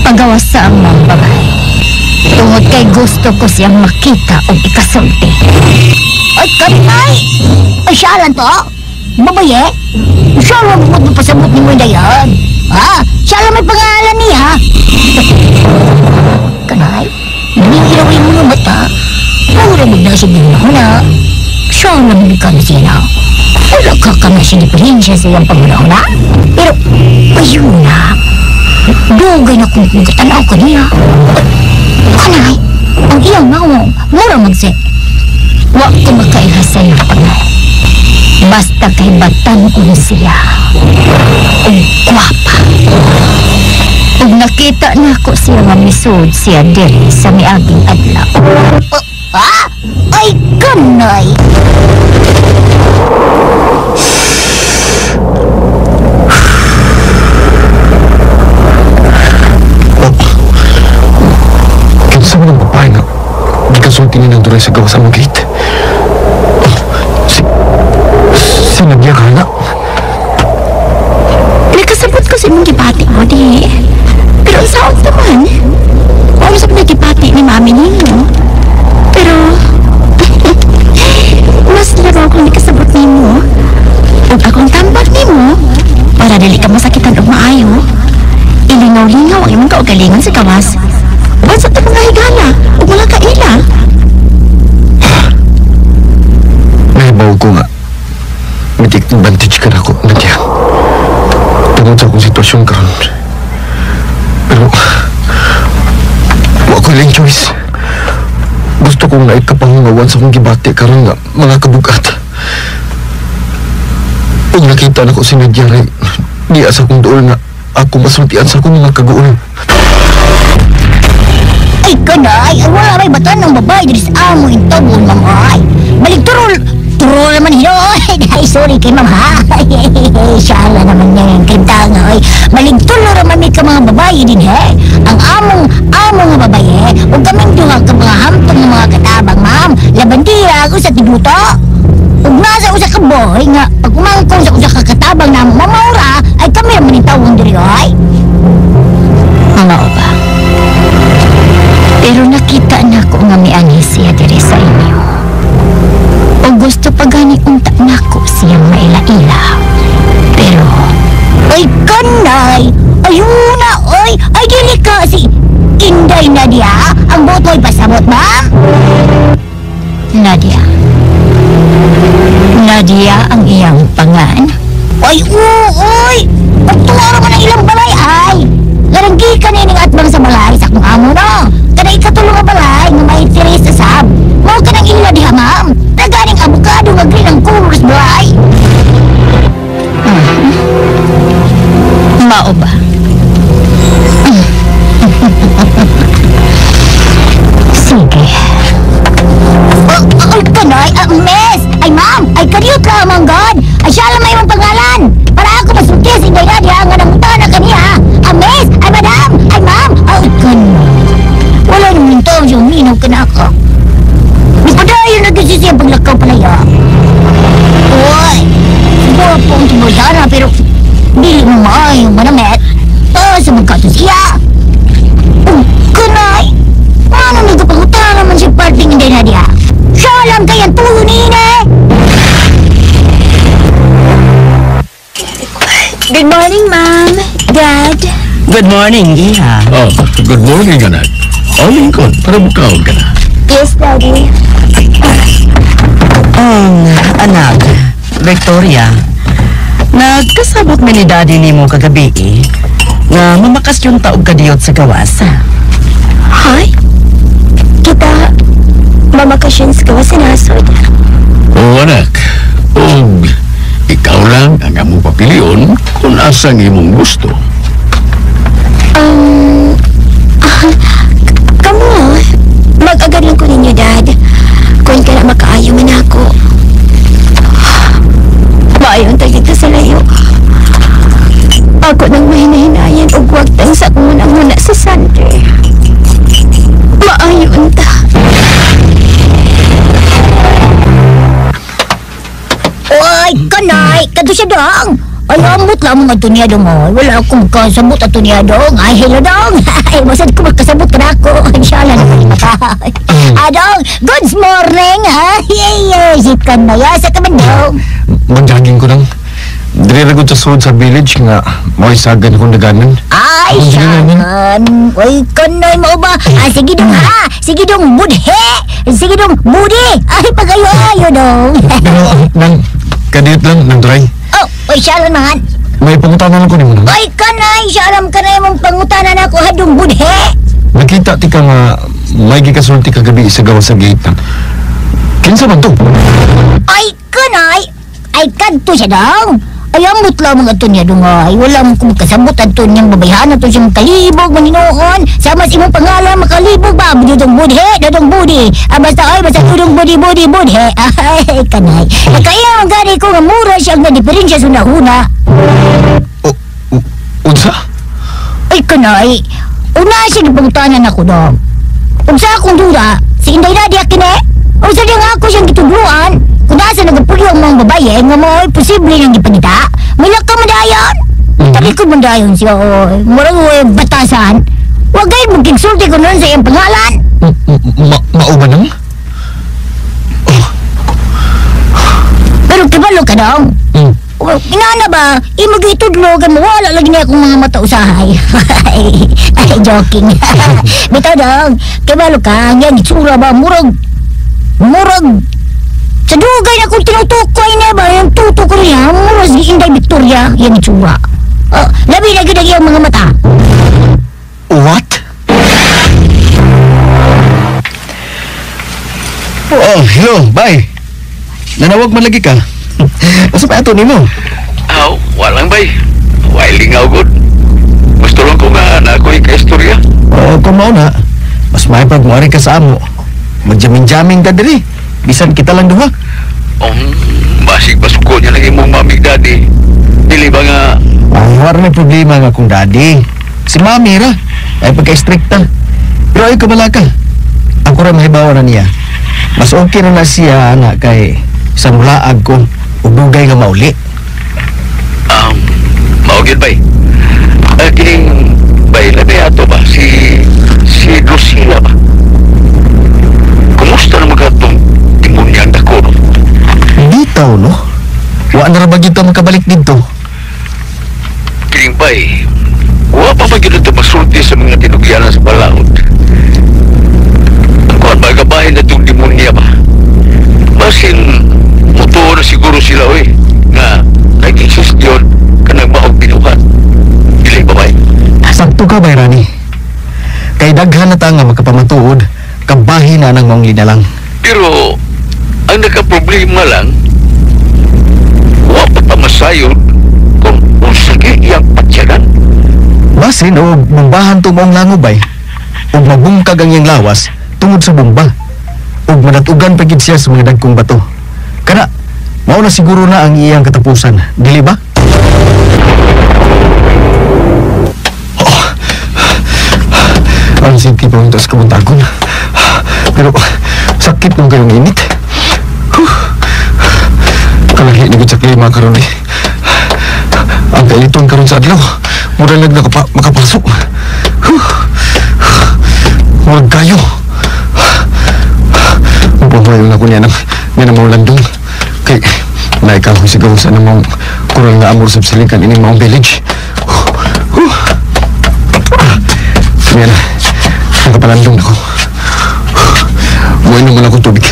Pagawas sa ang mga babae. Tungod kay gusto ko siyang makita o ikasulti. Ay, kapitay! Ay, Shalan to? Babaye? Shalan mo magpapasabot ni mo na yan. Ha? Shalan may pangalan niya. Kanay, nanihilawin mo yung mata. Mura mo na siya din na. Shalan mo ka na siya na. Wala ka ka na siya diferensya sa iyang pangunaw na. Pero, ayun na. Dugay na kung katanaw ka niya. Kanay, ang iyang nawang, mura magse. Wa ko makaiha sa iyong pangaw. Basta kay batan ko siya. Ang gwapa. Ug nakita na ko siya nga misud siya diri sa miaging adlaw. Ay, kanay! Kinsa mo ng babae nga gikasulti ni nanduray sa gawas ang gate. Si Nadia ka na. Nakasabot ko sa imong gipati mo, di. Pero ang saot naman. Wala sa nagipati ni mami ninyo. Pero, mas laro akong nakasabot ni mo. Ug akong tambag ni mo, para dili ka masakitan og maayo. Ilingaw-lingaw ang imong kaugalingon sa gawas. Uban sa mga higala, ug wala ka ila. Nahibaw ko nga. May take advantage ka na ako, Nadia. Tungod sa akong sitwasyon karon. Pero, wala ko lang choice. Gusto kong naikapangungawan sa akong gibati karon nga mga kabugat. Pag nakita na ko si Nadia rin, di asa kong doon nga ako masultian sa akong mga kaguol. Ay, kanay! Ay, wala may batan ng babae diri sa amo yung tabon, ma'am, ay! Balik turol! Turol naman hinoy! Ay, sorry kay ma'am, ha? Shala naman niya yung kintang, ay! Balik turol naman may ka mga babae din, he! Ang among nga babae, huwag kaming duha ka mga hampong ng mga katabang, ma'am! Labandira ako sa tibuto! Huwag nasa usa ka boy nga, pag umangkong sa usa ka katabang na mamaura, ay kami naman yung tawon diri, ay! Mga ba? Pero nakita na ko nga may ani siya diri sa inyo. O gusto pa gani unta na ko siyang maila-ila. Pero, ay kanay! Ayuna, oy! Ay dili ka si Inday Nadia! Ang boto'y pasabot, ma'am! Nadia. Nadia ang iyang pangan? Ay, uy! Pagtuwara mo ng ilang balay, ay! Laranggi ka nining atbang sa balay sa kung amo, no? Kanay katulong nga balay nga may tiris sa sab. Mao ka nang ila diha, ma'am. Naganing abukado nga green ang kuros balay. Mao ba? Sige. Ay, kanay, miss! Ay, ma'am! Ay, kaniyot ka, manggod! Ay, siya lang may mong pangalan! Para ako masulti si Inday Nadia nga namunta na kaniya! Miss! Ay, madam! Ay, ma'am! Ay, kanay! Wala naman ito ang siyang minaw ka na ako. Di pa dahil nag-isisi ang paglakaw palaya. Uy! Siguro po ang tiboyana pero dili mo maayong manamit. Sa magkato siya. Kanay! Paano nagkapangutan naman si parting Inday Nadia? Siya lang kayang tunin eh! Good morning, Ma'am. Dad. Good morning, Iha. Oh, good morning, anak. O, Lincoln, para bukaon ka na. Yes, Daddy. Anak, Victoria, nagkasabot mi ni Daddy ni mo kagabi nga mamakas yung taog kadiyot sa gawas. Hay? Kita mamakasyon sa gawas sa nasod. Oo, anak. O, ikaw lang ang among papilion kung asang imong gusto. Kamu, mag-agad lang ko ninyo, Dad. Kung ka na makaayo man ako. Maayon tayo dito sa layo. Ako nang mahinayan o huwag tang sa muna sa Sandre. Maayon ta. Uy, kanay! Kato siya dong! Ay, amot lang mga tunya dong, oh. Wala akong kasabot at tunya dong. Ay, hello dong! Ay, masad ko magkasabot ka na ako. Inshallah na kalimata. Dong, good morning, ha? Yay, sit ka na ya sa kabandong. Manjaging ko lang. Dili ragod sa sud sa village nga may sagan akong daganan. Ay, sagan. Uy, kanay mo ba? Sige dong, ha? Sige dong, budhe! Sige dong, budi! Ay, pagayo-ayo dong. Pero, nang, kadit lang, nang dry. Oh, uy, siya lang naman. May pangutanan ko ni mo nang. Ay, kanay! Siya alam ka na mong pangutanan ako, hadong budhe! Nakita ti ka nga may gikasulti kagabi sa gawas sa gate. Kinsa man to? Ay, kanay! Ay, kadto siya dong! Ay, ambot lamang ato niya dungay. Wala mo kung kasabot ato niyang babayhan ato siyang kalibog, maninoon. Sama sa imong pangalan, makalibog ba? Dudong budi, dudong budi. Basta dudong budi. Ay, kanay. Kaya ang gani ko nga mura siya ang na-diferensya sa nahuna. Unsa? Ay, kanay. Una siya gipangutanan ako dong. Unsa akong dura, si Inday Nadia kini? O sa nga ako siyang gitudluan. Kung nasa nagapulyo ang mga babae nga mo'y posible nang ipanita, may laka madayon. Tapi ko madayon siya, murang batasan. Huwag kayo magkigsulti ko nun sa iyang pangalan. Mauba nang? Pero kibalo ka dong. Inana ba, imag-itudlo ka mo, wala lagi niya akong mga mata usahay. Ay, joking. Bitaw dong, kibalo ka, yan itsura ba, murag. Sa dugay na kung tinutukoy niya ba, yung tuto ko niya, mura si Inday Victoria, yan itsura. Labi na gina yung mga mata. What? Oh, hello, bye. Nanawag man lagi ka. Asa pa ito ni mo? Walang bay. Wailing good. Gusto lang ko nga na ako'y ka-istorya. Kung mao na, mas may pagmuari ka sa amo. Magjamin-jamin ka diri. Bisan kita lang duha. Basig pasuko niya lang imong mamig daddy. Dili ba nga? Wala may problema nga kung daddy. Si mami ra. Ay pagka-stricta. Pero ay kabala ka. Ako ra mahibawa na niya. Mas okay na siya na kay sa mulaag ko ugugay nga mauli. Maugid bay. Kining bay labi ato ba si Drusilla ba? Kumusta na magatong timunyang dako? Bitaw no? Wa na ra ba gyud ta makabalik dito? Kining bay. Wa pa ba gyud ito masulti sa mga tinugyanan sa balaod? Ang kuwan ba gabahin na itong demonya ba? Basin mutuo na siguro sila nga nag-insist yun ka nagmaog binuhat. Dili ba bay? Sakto ka bay Rani. Kay daghan na ta nga makapamatuod kabahin na nang maong linalang. Pero ang nagka-problema lang wa pa ta masayod kung sige iyang patsyagan. Basin o bumbahan to maong langubay o mabungkag ang iyang lawas tungod sa bomba o manatugan pagid siya sa mga dagkong bato. Kana, mao na siguro na ang iyang katapusan, dili ba? Ang sinti pa untas kamuntagon. Pero sakit nung kayong init. Kalahi na sa klima karon eh. Ang kailiton karon sa adlaw. Mura lang makapasok. Huwag kayo. Mapapayo na ko niya ng minamaulandong. Kay naikaw ko sigaw sa namang kurang na amor sa silikan ini maong village. Yan. Nakapalandong ako. Buhay naman akong tubig.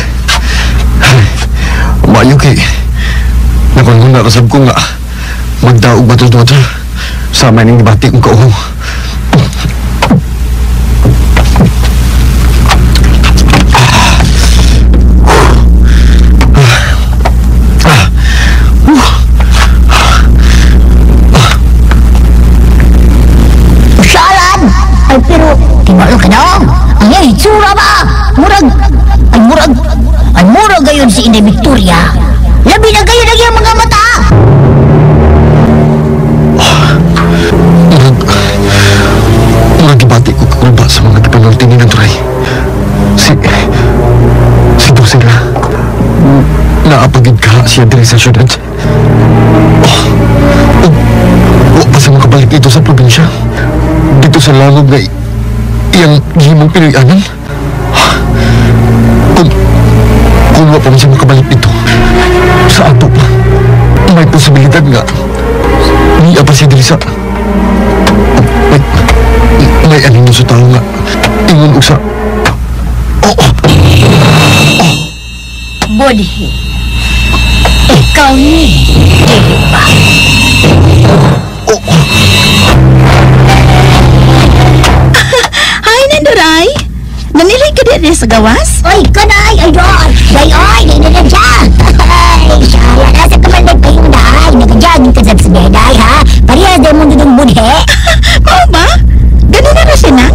Maayo kay nakungon na rasab ko nga magdaog ba ito doon sa maning dibati kong kauhong. Ay, pero, timalo ka na. Ang iyang itsura ba? Murag gayon si Inday Victoria. Labi na gayon ang iyang mga mata. Murag ibati ko kakulba sa mga kipanultingin ng turay. Si Drusilla. Naapagid ka siya diri sa syudad. Huwag pa siya makabalik dito sa probinsya. Dito sa langog na iyang himong pinoyanan. Kung wala pa man siya makabalik dito, sa ato pa, may posibilidad nga niya pa siya dili sa may anin sa tao nga ingon og sa Bodhi, ikaw ni dili ba? Hi, Nanduray. Nanilay ka din sa gawas? Oy, kanay! Ay, doon! Ay, hindi na dyan! Ay, siya, nasa kamandag pa yung dahay. Nagajag ni kasab sa beday, ha? Parehas din mo dudong budhe. Oo ba? Ganun na siya na?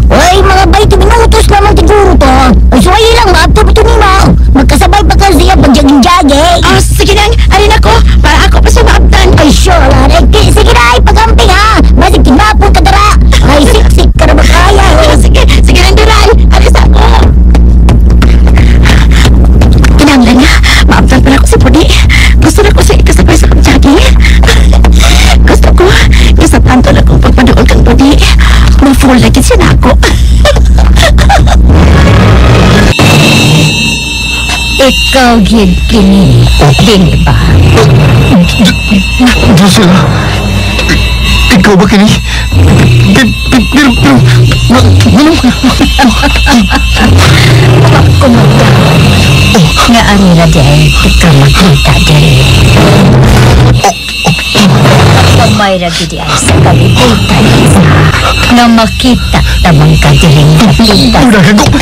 Uy, mga 20 minutos naman siguro to. Ay, suwayi lang, maapto ito ni mo. Magkasabay pa ka siya pag-jogging-jogging. Oh, sige lang. Alin ako, para ako pa siya maabtan. Ay, sure, Ricky. Sige na, ipagamping, ha? Basig tinapon ka dara. Ay, siksik ka na ba kaya, Oh, sige lang, Duray. Alis ako. Kinanglan na. Maabtan pala ko si Pudi. Gusto na ko siya ikasabay sa pag-jogging. Gusto ko, isatanto na kong pagpadoon kang Pudi. Ma-full lagi siya na ako. Ikaw, Gid Kini. Dini ba? Drusilla, ikaw ba kini? Kumuta. Nga anila dahil ikaw makita dahil. Pamayra gidi ay sa kalikutan nga makita tamang kadiling nakita. Udah gago.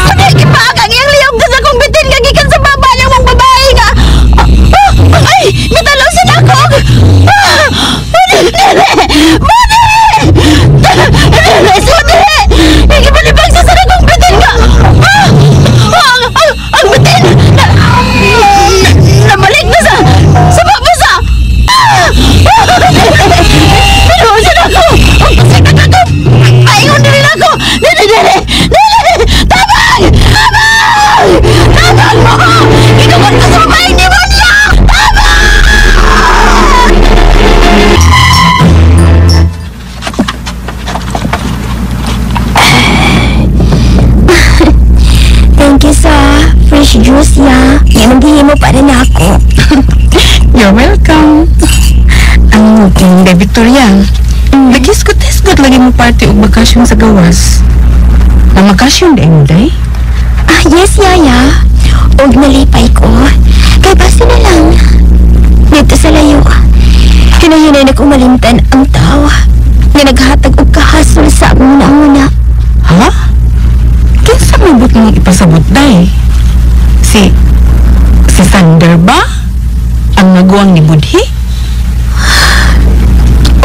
Sabi kipakang iyang liyong ka sa kong bitin nga gikan sa baba niya mong babae nga. Ay, natalaw siya na ako. Sudre! Ikibalibag siya sa kong bitin nga. Ang bitin! Namalik na sa babasa. Pero siya na ako. Ang pasikat ako. Ayun din ako. Dili! Tabang! Tabang mo! Inukot ka sa babae ni Wanda! Thank you sa fresh juice, ya. Yan ang mo pa rin ako. You're welcome. Ang muking day, Victoria. Nag-isgot-isgot lagi mo party o bakasyon sa gawas. Ang bakasyon day mo, day? Ah, yes, Yaya. Og nalipay ko. Kay basta na lang. Dito sa layo. Hinahinay na kong malimtan ang tao nga naghatag og kahasol sa akong una. Ha? Kinsa may but mong ipasabot, day? Si Sander ba? Ang naguwang ni Budhi?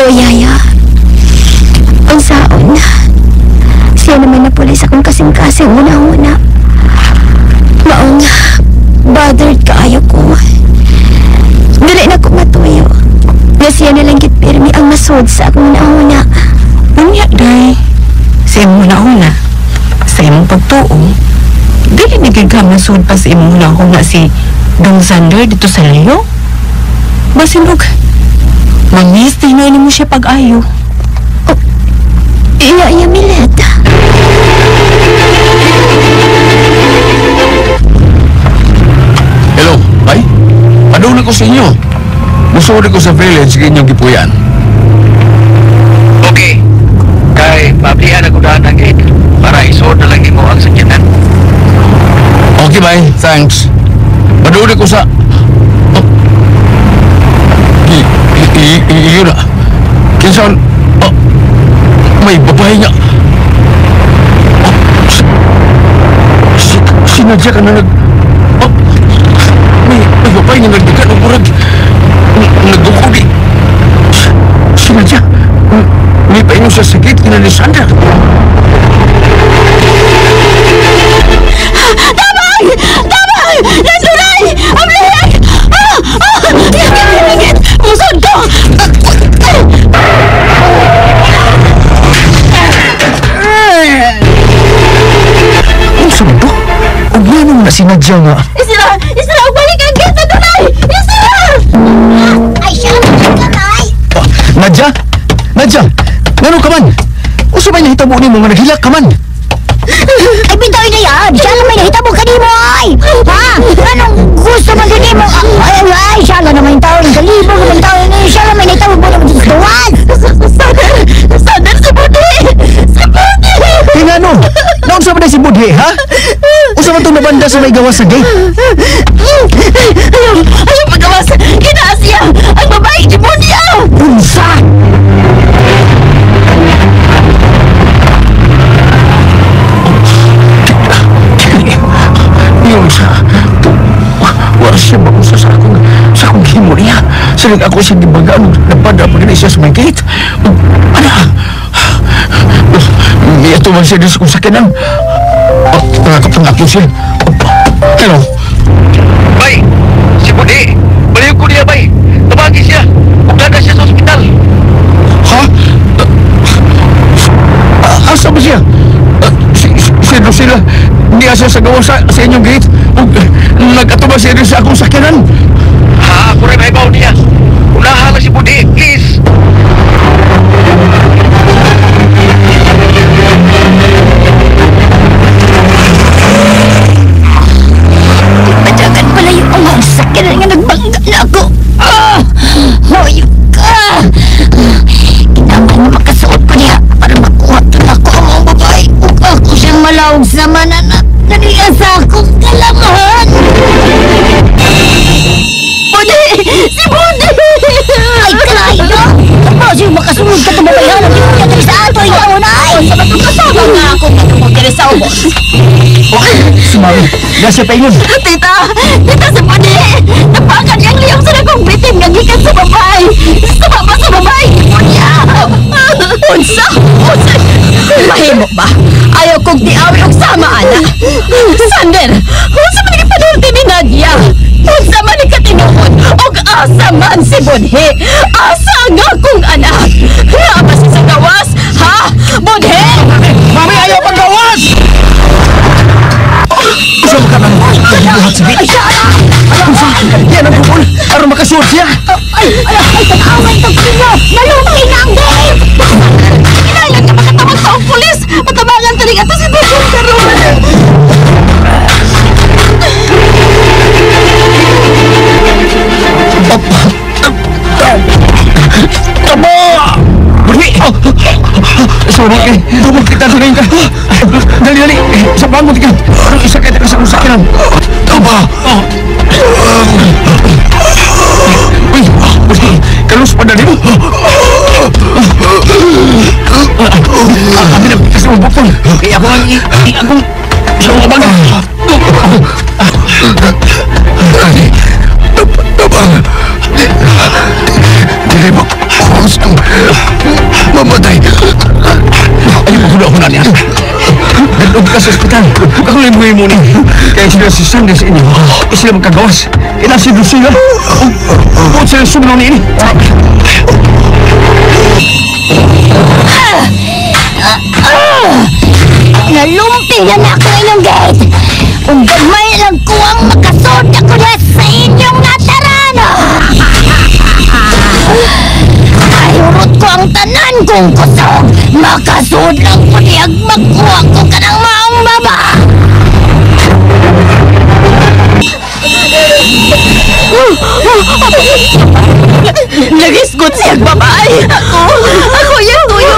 O, Yaya. Ang saon. Siya naman na pula sa akong kasing-kasing una-una. Maong bothered kaayo ko. Dili na ko matuyo. Nga siya na lang gitpirmi ang masod sa akong una-una. Unya, day. Sa imong una-una. Sa imong pagtuo. Dili nagigamansod pa sa imong una-una si Dong Sander dito sa layo. Basinog. Mangis din na mo siya pag-ayo. Iya, Milet. Hello, bay? Padung na ko sa inyo. Musuod ko sa village sa inyong gipuyan. Okay. Kay, pablihan ako daan ang gate para isuod na lang mo ang sakyanan. Okay, bay. Thanks. Padung ko sa... Iyon na. Kinsan... may babae nga. Sinadya ka na may babae nga nagdagan ng murag. Nagdukugi. Sinadya. May paingon sa sakit kina ni Sandra. Tabang! Nanduray! Ang lihag! Hingit! Musod ko! Ang sabdo? Huwag yan ang nasinadya nga. Isra! Balik ang gate! Nanduray! Isra! Ay, siya naman kamay. Nadja! Ngano ka man? Usa may nahitabo ni mo nga naghilak ka man? Ay, bitaw na yan. Siya lang may nahitabo ka ni mo, ay. Ha? Anong gusto mo din mo? Ay, siya lang naman yung tao. Galibog naman tao niya. Siya lang may nahitabo mo naman sa tuwan. Sander sa Budi! Sa Budi! Kaya nga no? Naunsa ba na si Budhi, ha? Usa man itong nabanda sa may gawas sa gate? Ayaw pagawas! Kinaasya! Ang babae demonyo! Unsa? Wala siya magusa sa akong himo niya. Saling ako siya gibagaan, napada pa rin siya sa may gate. Ito man siya din sa kong sakinan. Nakakapangako siya. Hello? Bay! Si Budi! Baliw ko niya, bay! Tabagi siya! Pagdada siya sa ospital! Ha? Asa ba siya? Sila, hindi siya sa gawa sa inyong gate. Nagkatubag siya rin sa akong sakyanan. Ha? Ako rin ay baw niya! Unahala si Budi! Please! Padagan pala yung amang sakyanan nga nagbangga na ako. Hoyok ka! Kailangan na makasuot ko niya para makuha doon ako ang mga babae. Kung ako siyang malawag sa mananat, nariyan sa akong kalamahan. Budi! Si Budi! Ay, kalayo! Tapos yung makasunod ka ito babayaran, hindi mo niya dali sa ato, ikaw na ay! Sa matulog nga ako matulog dali sa ubos. Si Mami, nasa pa yun. Tita! Tita si Budi! Napakan niyang liyong sa nagong bitin nga gikan sa babae! Sumama sa babae! Punya! Unsa? Unsa? Mahimo ba? Ayaw kong diawi og sama, ana! Sander! Unsa man ipanulti ni Nadia? Unsa man ikatinuod? Og asa man si Budhi? Asa nga kong anak? Naaba si sa gawas? Ha? Budhi! Mami, ayaw pang gawas! Saan ka nang buhat si Vic? Yan ang bukol para makasuot siya. Ay, tanaway ito pinyo! Nalumay na ang gate! Kailangan ka makatawag sa ang pulis! Matabangan ka rin ito si Bukong Karoon! Tama! Budi! Sorry kay, tumog kita tuloy ka. Dali, sa bangon ka. Ano isa kayo sa kong sakinan? Tama! Uy, Budi, kalus pa dali mo. Kami na kasi mo bukol. Kaya ako ang isang mabangan. Tama! Dili mo kusang mamatay. Ay, mahula-hula niya. Nalog ka sa ospital. Huwag ako lang buhay muna. Kaya sila si Sandy sa inyo. Sila magkagawas. Inasido sila. Huwag sila sumunod niya ini. Nalumpi na na ako inyong gate! Kung gagmay lang ko ang makasod ako na sa inyong natarano! Ayurot ko ang tanan kong kusog! Makasod lang ko niyag magkuha ko ka ng maong baba! Nagisgot siyang babae! Ako yan tuyo!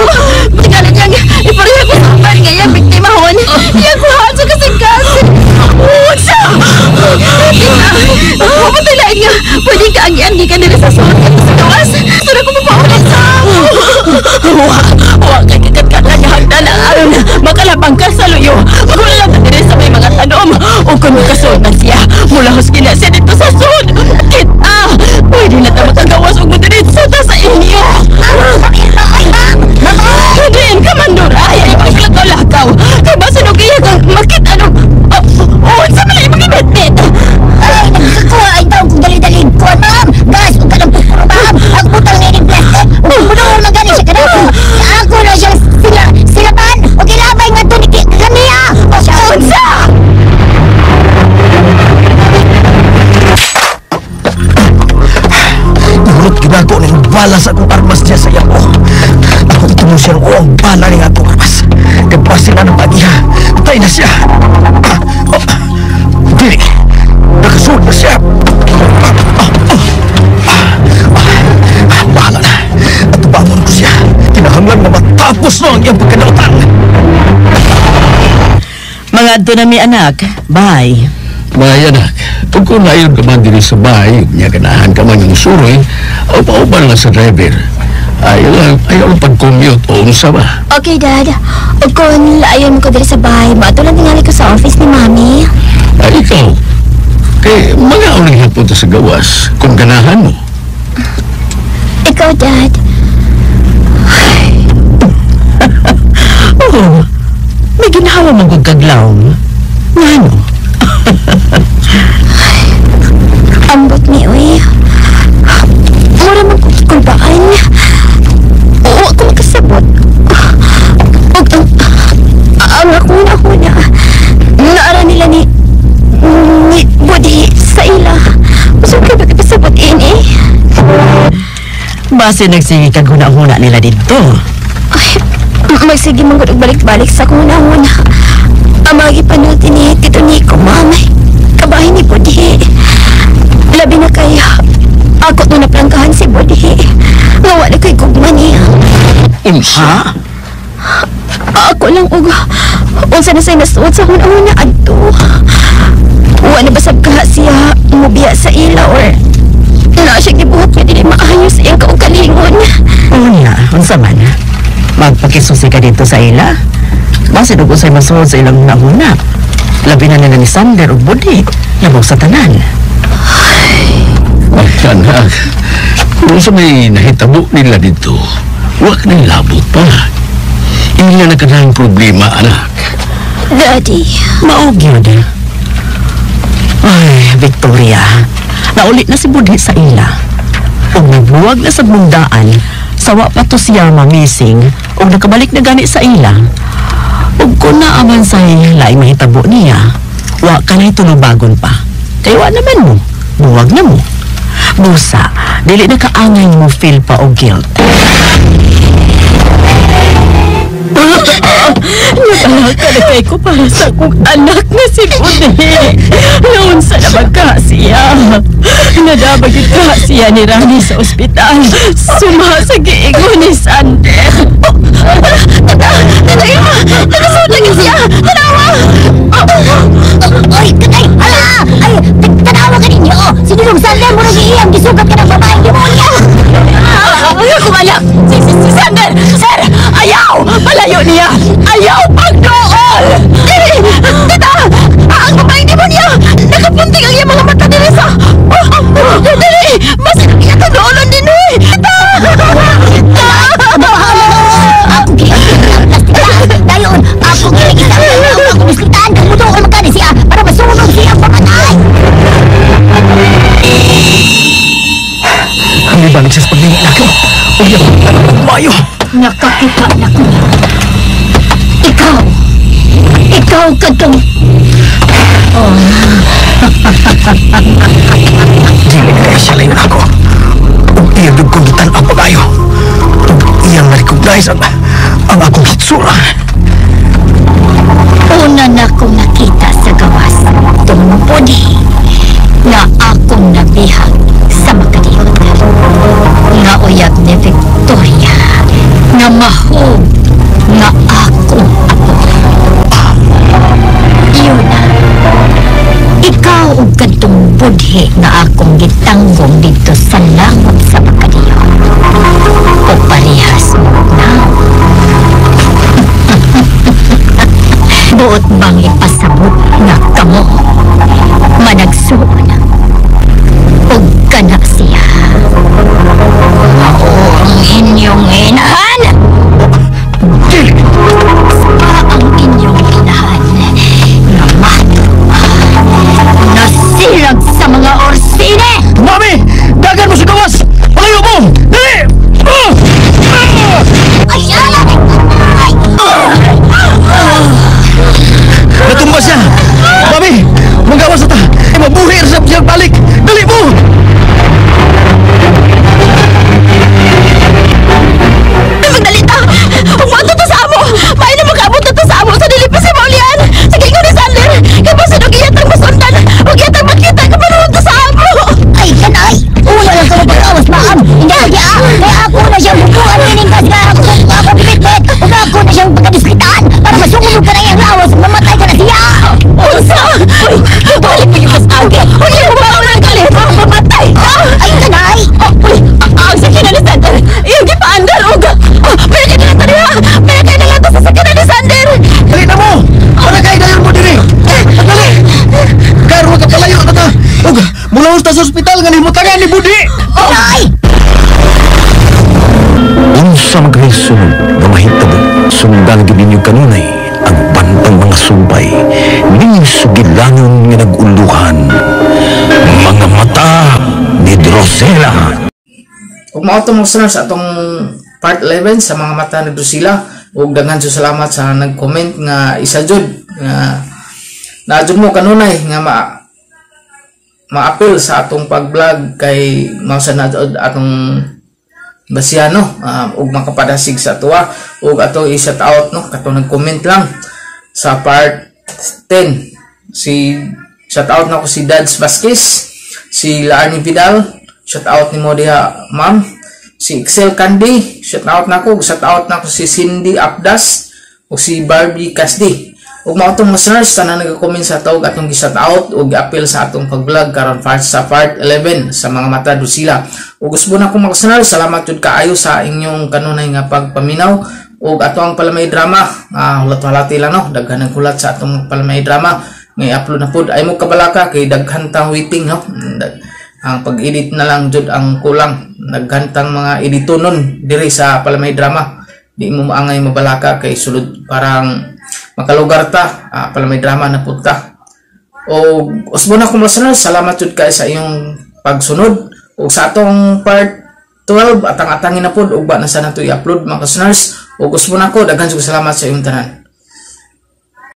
Tingala niyang ipareha ko sa kapan ngayon biktimahon! Iyang kuhaan sa kasing-kasing! Unsa! Tita! Mapatalain nga! Pwede ka ang ianggi ka nila sa suot ka sa gawas! Sura ko mapaulit sa ako! Huwag kay kagat-kat na niyahagda na aron na makalabang ka sa luyo! Magulang na nila sa may mga tanom! O kung magkasuot na siya, mula huskin na siya dito sa suot! Kita! Pwede na tayo magkagawas o madiritso ta sa inyo! Diyan ka mandura! Ay, maglakaw-lakaw! Kaya ba sinog iya kang makita nung... Sa malay mag-ibit-bit! Ay, nagkakakuha ay tawag kong dali-dalig ko, ma'am! Gas, huwag ka ng pupuro, ma'am! Ang putang na yung plastic! Bunuhon na gani siya kanako! Ako na siya silaban! O kilabay nga ito ni Kamiya! O siya unsa! Nurot gina ko ng bala sa akong armas niya sa iyang ko. Ako itumo siya ng uang bala ng akong armas. Kapasin na ng agiha. Patay na siya. Dili. Nakasuot na siya. Bahala na. At bangon ko siya. Kinahanglan na matapos no ang iyang pagkadautan. Mga adto na mi anak. Bye. Mga anak, kung nayon ka man din sa bahay, niya ganahan ka man yung suroy, o pauban lang sa driver. Ayaw lang pag-commute o unsa ba? Okay, Dad. O kung layon ko diri sa bahay, bato lang tingali ko sa office ni Mami. Ay, ikaw, Kay mga uling hapon sa gawas kung ganahan mo. Ikaw, Dad. Oo. May ginawa man kong kaglaw. Ano? Ambot ni Uy. Mura man kong kulbaan. Oo, ako makasabot. Ang ako na. Naara nila ni Budi sa ila. Gusto ka ba kasabot ini? Base nagsige kag huna-huna nila dito. Ay, magsige mong balik-balik sa kuna-una. Amagi panulti ni Tito Nico, mamay. Kabahay ni Budi. Labi na kaya. Ako to naplangkahan si Budi. Ngawa na kay gugma niya. Unsa? Ako lang unsa na say nasuot sa huna-huna adto. Wa na basab ka siya mubiya sa ila or na siya gibuhat nga dili maayos iyang kaugalingon. Unya, unsa man? Magpakisusi ka dito sa ila? Base dugo sa'y masuod sa ilang nahuna. Labi na nila ni Sander o Budi. Labog sa tanan. Ay, anak. Kung sa may nahitabo nila dito, huwag na labot pa. Hindi na nagkadang problema, anak. Daddy. Maog yun. Ay, Victoria. Naulit na si Budi sa ila. O nagbuwag na sa bundaan, sawa pa to siya mamising o nakabalik na gani sa ila. O kung naaman sa'y laing mahitabo niya, wa ka na itulubagon pa. Kaya wa naman mo, buwag na mo. Busa, dili na kaangay mo feel pa o guilt. Nakalakay ko para sa kong anak na si Budi. Noon sa nabagka siya. Nadabag ito siya ni Rani sa ospital. Sumasagi ko ni Sander. Tatay! Nakasuot lagi siya! Tanawa! Oy, tatay! Hala! Ay, tanawa ka ninyo! Sinulong Sander mo nang iyang gisugat ka ng babaeng demonya! Kumala! Si Sander! Sir! Ayaw! Palayo niya! Ayaw! Pagdool! Tita! Ang babaeng demonya! Nakapunting ang iyang mga mata nila sa... Dali! Mas iya ka doolon din eh! Tita! Tita! Ako ginagawa ng plastika! Dayon, ako ginagawa ng kumislitaan! Mutuon magkani siya para masunog siya ang pamatay! Ang ibang sa paglingat na ko. O yan, mayo. Nakakita na ko. Ikaw katong... Dili na kaya siya lain ako. Kung iyagod kong gitan ang pagayo. Kung iyang na-recognize ang akong hitsura. Una na akong nakita sa gawas itong Budi na akong nabihag sa Makadiyot. Nga uyag ni Victoria na mahog nga akong apo. Yun na. Ikaw og kadtong budhi nga akong gitanggong dito sa langot sa Makadiyot. O parehas mo na. Buot bang ipasabot nga kamo managsuon o kana siya ang inyong inahan ang inyong inahan nga mato nasilag sa mga orsine. Mami! Dagan mo sa gawas! Palayo mo! Dali! Ay! Natumba siya! sa ospital nga himutangan ni Budi. Ay! Unsa magresunod nga mahitabo sundan gid ninyo kanunay ang bantang mga sumpay ning sugilanon nga naguluhan mga mata ni Drusilla. Ug mao to mga listeners atong part 11 sa mga mata ni Drusilla. Ug daghan sa salamat sa nag-comment nga isa jud nga naadjud mo kanunay nga ma-appeal sa atong pag-vlog kay mao sa atong Basiano ug makapadasig sa tuwa ug ato i-shout out no katong nag-comment lang sa part 10 si shout out na ko si Dads Vasquez, si Laarni Vidal, shout out ni mo diha ma'am, si Excel Candy, shout out na ko si Cindy Abdas ug si Barbie Casdi. Ug mao tong listeners tanan nag-comment sa tawag atong gi-shout out ug appeal sa atong pag-vlog karon sa part 11 sa mga mata Drusilla. Ug gusto na akong mga listeners, salamat jud kaayo sa inyong kanunay nga pagpaminaw ug ato ang palamay drama. Hulat-hulati lang no, daghan ang hulat sa atong palamay drama nga i-upload na pud. Ay mo kabalaka kay daghan tang waiting no. Ang pag-edit na lang jud ang kulang. Daghan tang mga editonon diri sa palamay drama. Di mo maangay mabalaka kay sulod parang makalugar ta, palamay drama na punta. O usbo na kong listeners, salamat jud kay sa iyong pagsunod. O sa atong part 12, atang-atangin na po, ug ba na sana ito i-upload mga listeners. O usbo na ko, daghan sa salamat sa iyong tanan.